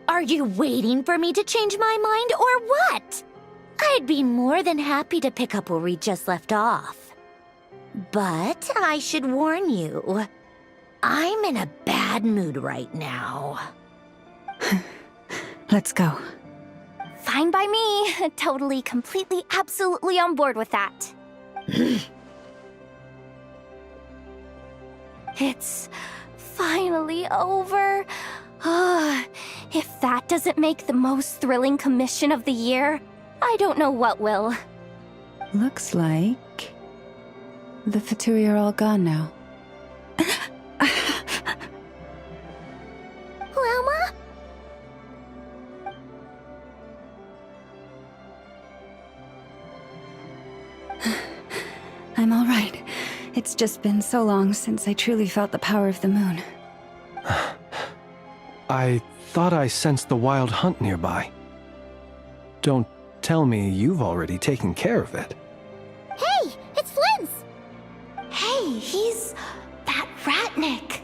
are you waiting for me to change my mind or what? I'd be more than happy to pick up where we just left off. But I should warn you, I'm in a bad mood right now. Let's go. Fine by me. Totally, completely, absolutely on board with that. It's finally over. If that doesn't make the most thrilling commission of the year, I don't know what will. Looks like the Fatui are all gone now. Lauma? I'm all right. It's just been so long since I truly felt the power of the moon. I thought I sensed the wild hunt nearby. Don't tell me you've already taken care of it. Hey, it's Flint's! Hey, he's that Ratnik.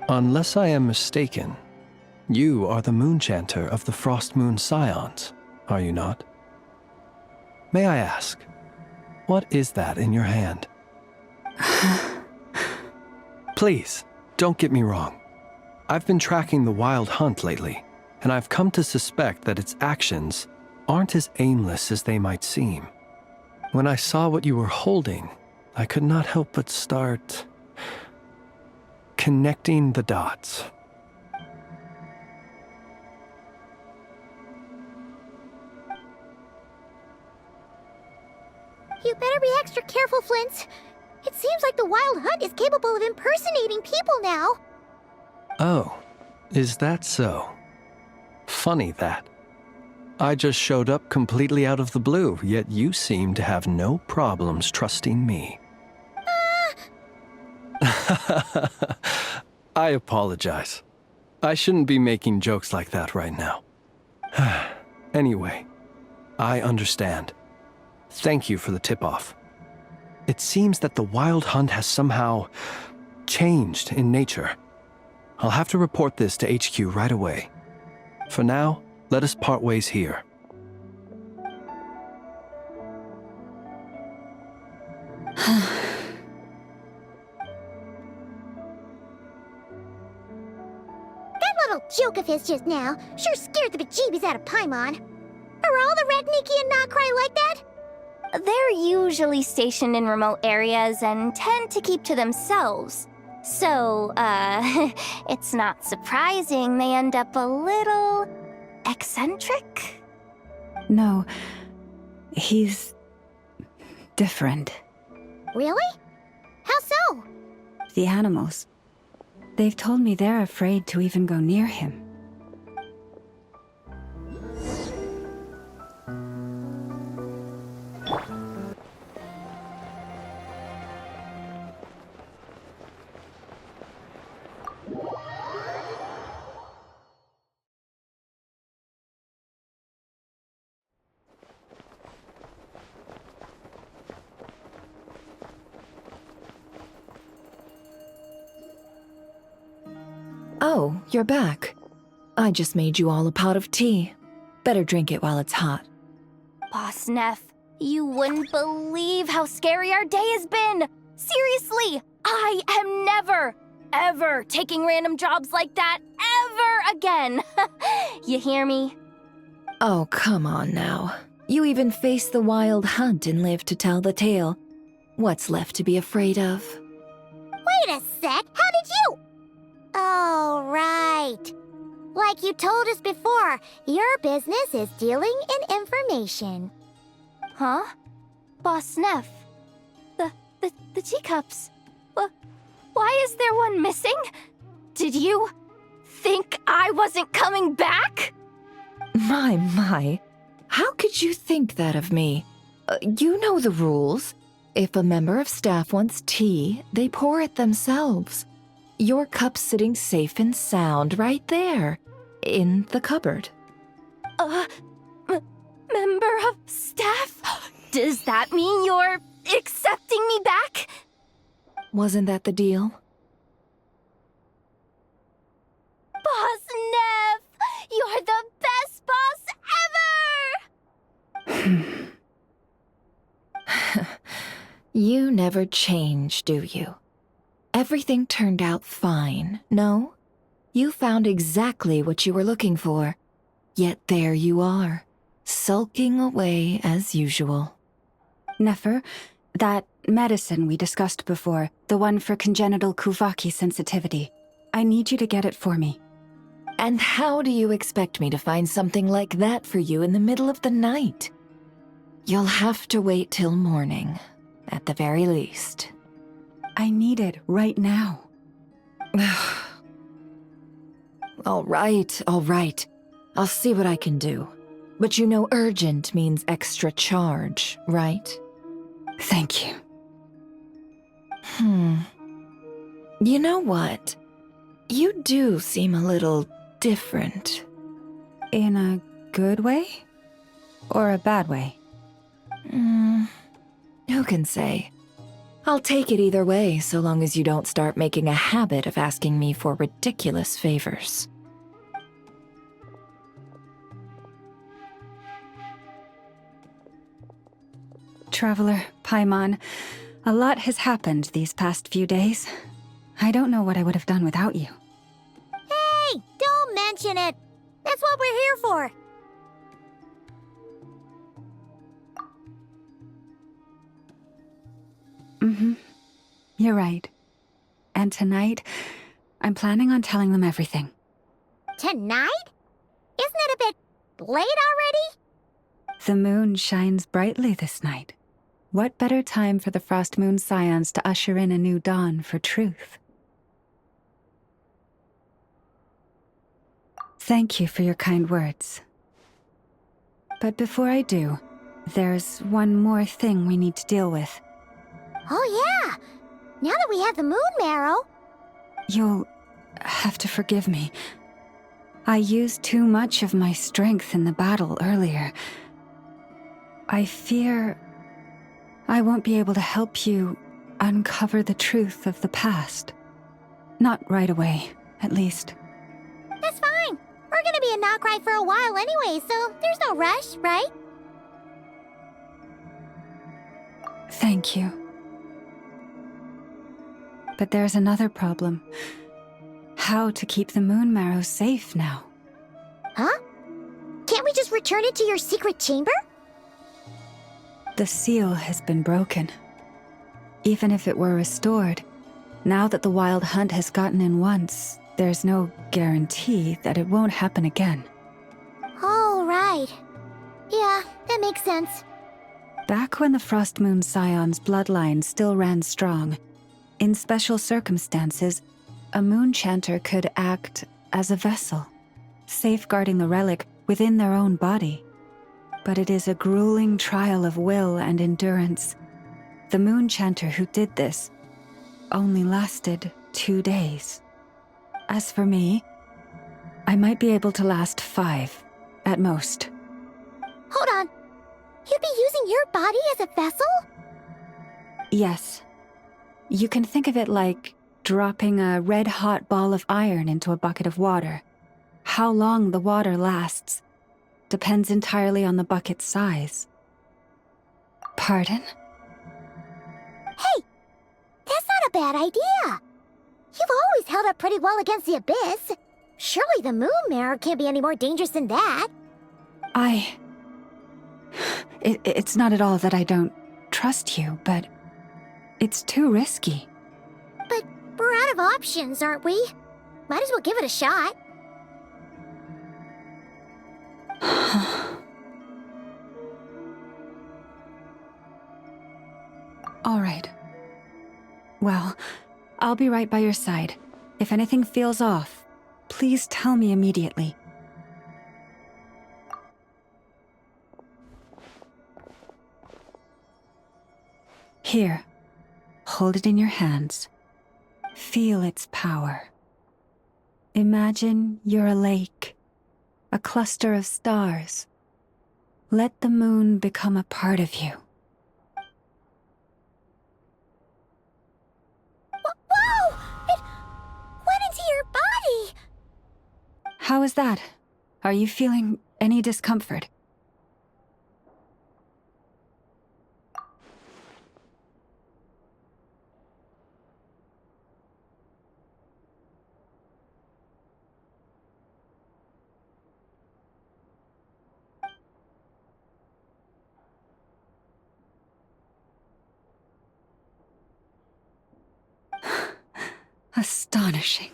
Unless I am mistaken, you are the moon chanter of the Frost Moon Scions, are you not? May I ask, what is that in your hand? Please, don't get me wrong. I've been tracking the wild hunt lately, and I've come to suspect that its actions aren't as aimless as they might seem. When I saw what you were holding, I could not help but start connecting the dots. You better be extra careful, Flint. It seems like the Wild Hunt is capable of impersonating people now. Oh, is that so? Funny that. I just showed up completely out of the blue, yet you seem to have no problems trusting me. I apologize. I shouldn't be making jokes like that right now. Anyway, I understand. Thank you for the tip-off. It seems that the Wild Hunt has somehow changed in nature. I'll have to report this to HQ right away. For now, let us part ways here. That little joke of his just now sure scared the bejeebies out of Paimon. Are all the Radniki and Nod-Krai like that? They're usually stationed in remote areas and tend to keep to themselves. So, it's not surprising they end up a little eccentric? No, he's different. Really? How so? The animals. They've told me they're afraid to even go near him. Oh, you're back. I just made you all a pot of tea. Better drink it while it's hot. Boss Neff, you wouldn't believe how scary our day has been! Seriously, I am never, ever taking random jobs like that ever again! You hear me? Oh, come on now. You even faced the Wild Hunt and lived to tell the tale. What's left to be afraid of? Wait a sec, how did you? Oh, right. Like you told us before, your business is dealing in information. Huh? Boss Neff? The teacups. Why is there one missing? Did you think I wasn't coming back? My. How could you think that of me? You know the rules. If a member of staff wants tea, they pour it themselves. Your cup's sitting safe and sound right there, in the cupboard. Member of staff? Does that mean you're accepting me back? Wasn't that the deal? Boss Neff! You're the best boss ever! You never change, do you? Everything turned out fine, no? You found exactly what you were looking for. Yet there you are, sulking away as usual. Nefer, that medicine we discussed before, the one for congenital Kuvaki sensitivity, I need you to get it for me. And how do you expect me to find something like that for you in the middle of the night? You'll have to wait till morning, at the very least. I need it right now. All right. I'll see what I can do. But you know urgent means extra charge, right? Thank you. You know what? You do seem a little different. In a good way? Or a bad way? Who can say? I'll take it either way, so long as you don't start making a habit of asking me for ridiculous favors. Traveler, Paimon, a lot has happened these past few days. I don't know what I would have done without you. Hey, don't mention it. That's what we're here for. Mm-hmm. You're right. And tonight, I'm planning on telling them everything. Tonight? Isn't it a bit late already? The moon shines brightly this night. What better time for the Frost Moon Scions to usher in a new dawn for truth? Thank you for your kind words. But before I do, there's one more thing we need to deal with. Oh yeah! Now that we have the moon marrow... You'll have to forgive me. I used too much of my strength in the battle earlier. I fear I won't be able to help you uncover the truth of the past. Not right away, at least. That's fine. We're gonna be in Nod-Krai for a while anyway, so there's no rush, right? Thank you. But there's another problem. How to keep the moon marrow safe now? Huh? Can't we just return it to your secret chamber? The seal has been broken. Even if it were restored, now that the wild hunt has gotten in once, there's no guarantee that it won't happen again. Oh, right. Yeah, that makes sense. Back when the Frost Moon Scion's bloodline still ran strong, in special circumstances, a moon chanter could act as a vessel, safeguarding the relic within their own body. But it is a grueling trial of will and endurance. The moon chanter who did this only lasted 2 days. As for me, I might be able to last 5, at most. Hold on. You'd be using your body as a vessel? Yes. You can think of it like dropping a red-hot ball of iron into a bucket of water. How long the water lasts depends entirely on the bucket's size. Pardon? Hey! That's not a bad idea! You've always held up pretty well against the abyss. Surely the moon mirror can't be any more dangerous than that. It's not at all that I don't trust you, but it's too risky. But we're out of options, aren't we? Might as well give it a shot. All right. Well, I'll be right by your side. If anything feels off, please tell me immediately. Here, hold it in your hands. Feel its power. Imagine you're a lake, a cluster of stars. Let the moon become a part of you. Whoa! It went into your body! How is that? Are you feeling any discomfort? Astonishing.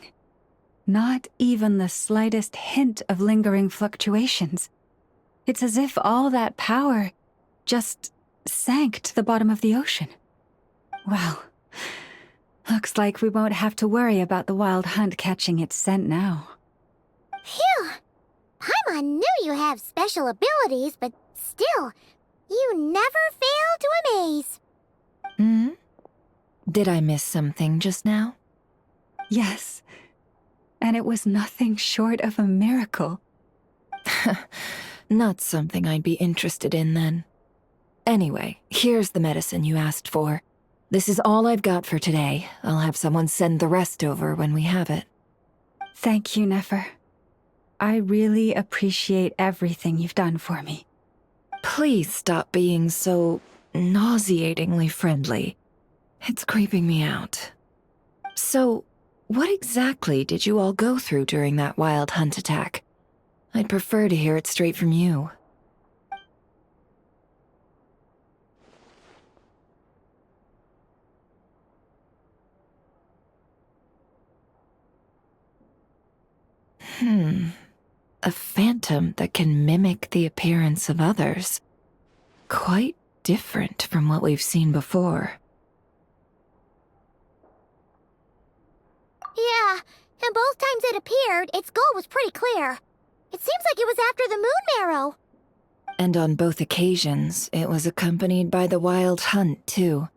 Not even the slightest hint of lingering fluctuations. It's as if all that power just sank to the bottom of the ocean. Well, looks like we won't have to worry about the wild hunt catching its scent now. Phew! Paimon knew you have special abilities, but still, you never fail to amaze. Hmm? Did I miss something just now? Yes, and it was nothing short of a miracle. Not something I'd be interested in then. Anyway, here's the medicine you asked for. This is all I've got for today. I'll have someone send the rest over when we have it. Thank you, Nefer. I really appreciate everything you've done for me. Please stop being so nauseatingly friendly. It's creeping me out. So, what exactly did you all go through during that wild hunt attack? I'd prefer to hear it straight from you. A phantom that can mimic the appearance of others. Quite different from what we've seen before. Yeah, and both times it appeared, its goal was pretty clear. It seems like it was after the moon marrow. And on both occasions, it was accompanied by the wild hunt, too.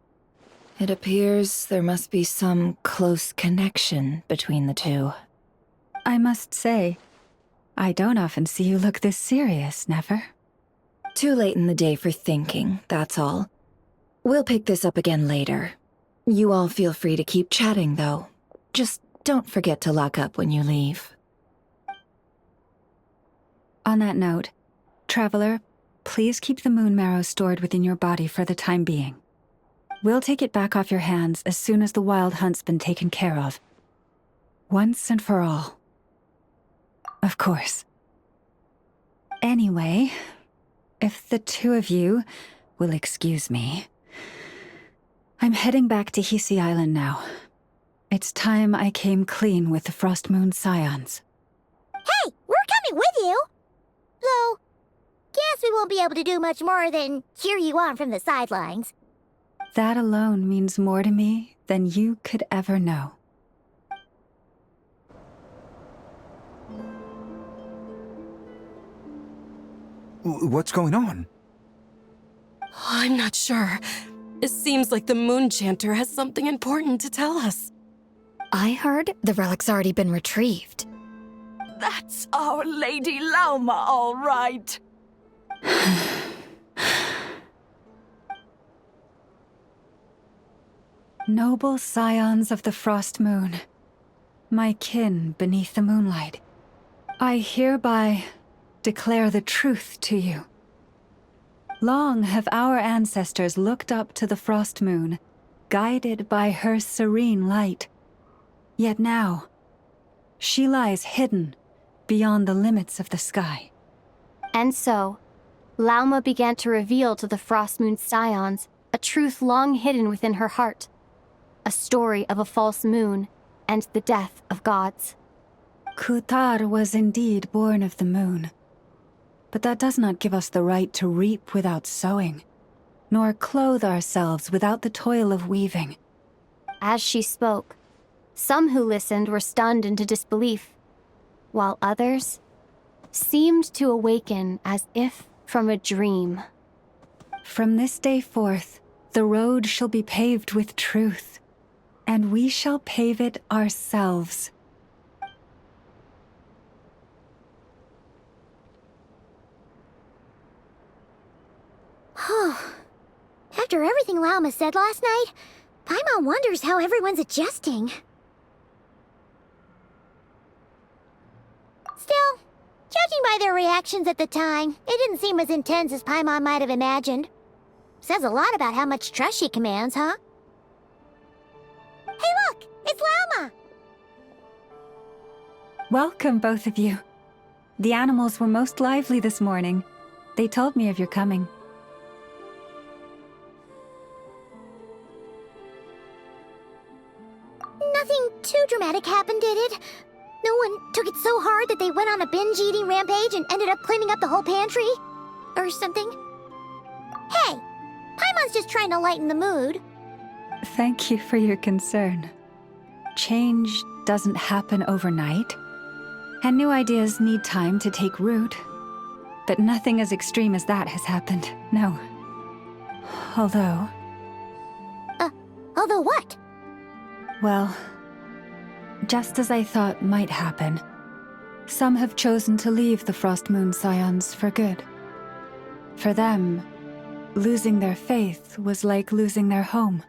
It appears there must be some close connection between the two. I must say, I don't often see you look this serious, Never. Too late in the day for thinking, that's all. We'll pick this up again later. You all feel free to keep chatting, though. Just don't forget to lock up when you leave. On that note, Traveler, please keep the moon marrow stored within your body for the time being. We'll take it back off your hands as soon as the wild hunt's been taken care of. Once and for all. Of course. Anyway, if the two of you will excuse me, I'm heading back to Hisi Island now. It's time I came clean with the Frost Moon Scions. Hey, we're coming with you! Though, guess we won't be able to do much more than cheer you on from the sidelines. That alone means more to me than you could ever know. What's going on? I'm not sure. It seems like the Moon Chanter has something important to tell us. I heard the relic's already been retrieved. That's our Lady Lauma, all right. Noble scions of the Frost Moon, my kin beneath the moonlight, I hereby declare the truth to you. Long have our ancestors looked up to the Frost Moon, guided by her serene light. Yet now, she lies hidden beyond the limits of the sky. And so, Lauma began to reveal to the Frost Moon Scions a truth long hidden within her heart. A story of a false moon and the death of gods. Kutar was indeed born of the moon. But that does not give us the right to reap without sowing, nor clothe ourselves without the toil of weaving. As she spoke, some who listened were stunned into disbelief, while others seemed to awaken as if from a dream. From this day forth, the road shall be paved with truth, and we shall pave it ourselves. After everything Lauma said last night, Paimon wonders how everyone's adjusting. Still, judging by their reactions at the time, it didn't seem as intense as Paimon might have imagined. Says a lot about how much trust she commands, huh? Hey look! It's Lauma! Welcome, both of you. The animals were most lively this morning. They told me of your coming. Nothing too dramatic happened, did it? No one took it so hard that they went on a binge-eating rampage and ended up cleaning up the whole pantry? Or something? Hey! Paimon's just trying to lighten the mood. Thank you for your concern. Change doesn't happen overnight, and new ideas need time to take root. But nothing as extreme as that has happened, no. Although... Although what? Well, just as I thought might happen, some have chosen to leave the Frost Moon Scions for good. For them, losing their faith was like losing their home.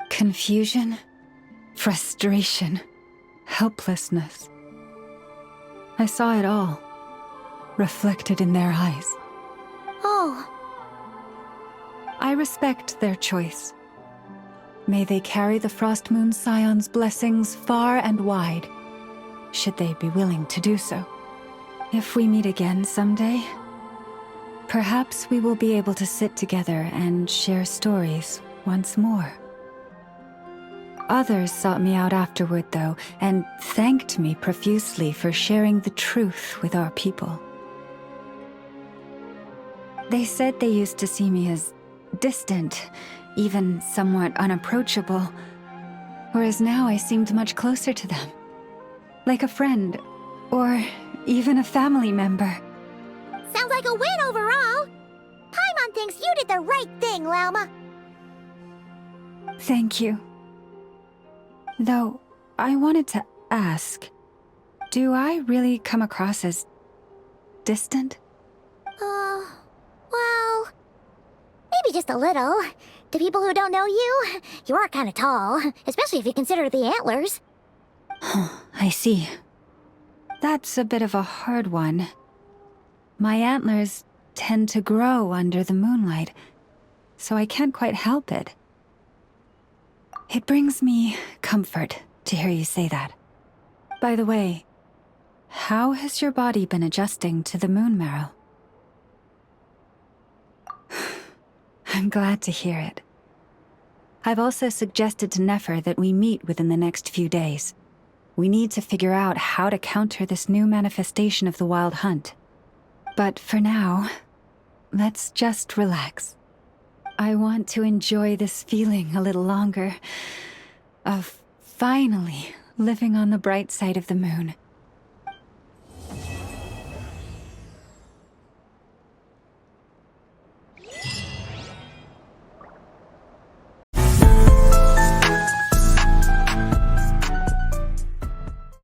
Confusion, frustration, helplessness. I saw it all, reflected in their eyes. Oh. I respect their choice. May they carry the Frost Moon Scions' blessings far and wide, should they be willing to do so. If we meet again someday, perhaps we will be able to sit together and share stories once more. Others sought me out afterward, though, and thanked me profusely for sharing the truth with our people. They said they used to see me as distant, even somewhat unapproachable, whereas now I seemed much closer to them. Like a friend, or even a family member. Sounds like a win overall. Paimon thinks you did the right thing, Lauma. Thank you. Though, I wanted to ask, do I really come across as distant? Well, maybe just a little. To people who don't know you, you are kind of tall, especially if you consider the antlers. I see. That's a bit of a hard one. My antlers tend to grow under the moonlight, so I can't quite help it. It brings me comfort to hear you say that. By the way, how has your body been adjusting to the moon marrow? I'm glad to hear it. I've also suggested to Nefer that we meet within the next few days. We need to figure out how to counter this new manifestation of the Wild Hunt. But for now, let's just relax. I want to enjoy this feeling a little longer, of finally living on the bright side of the moon.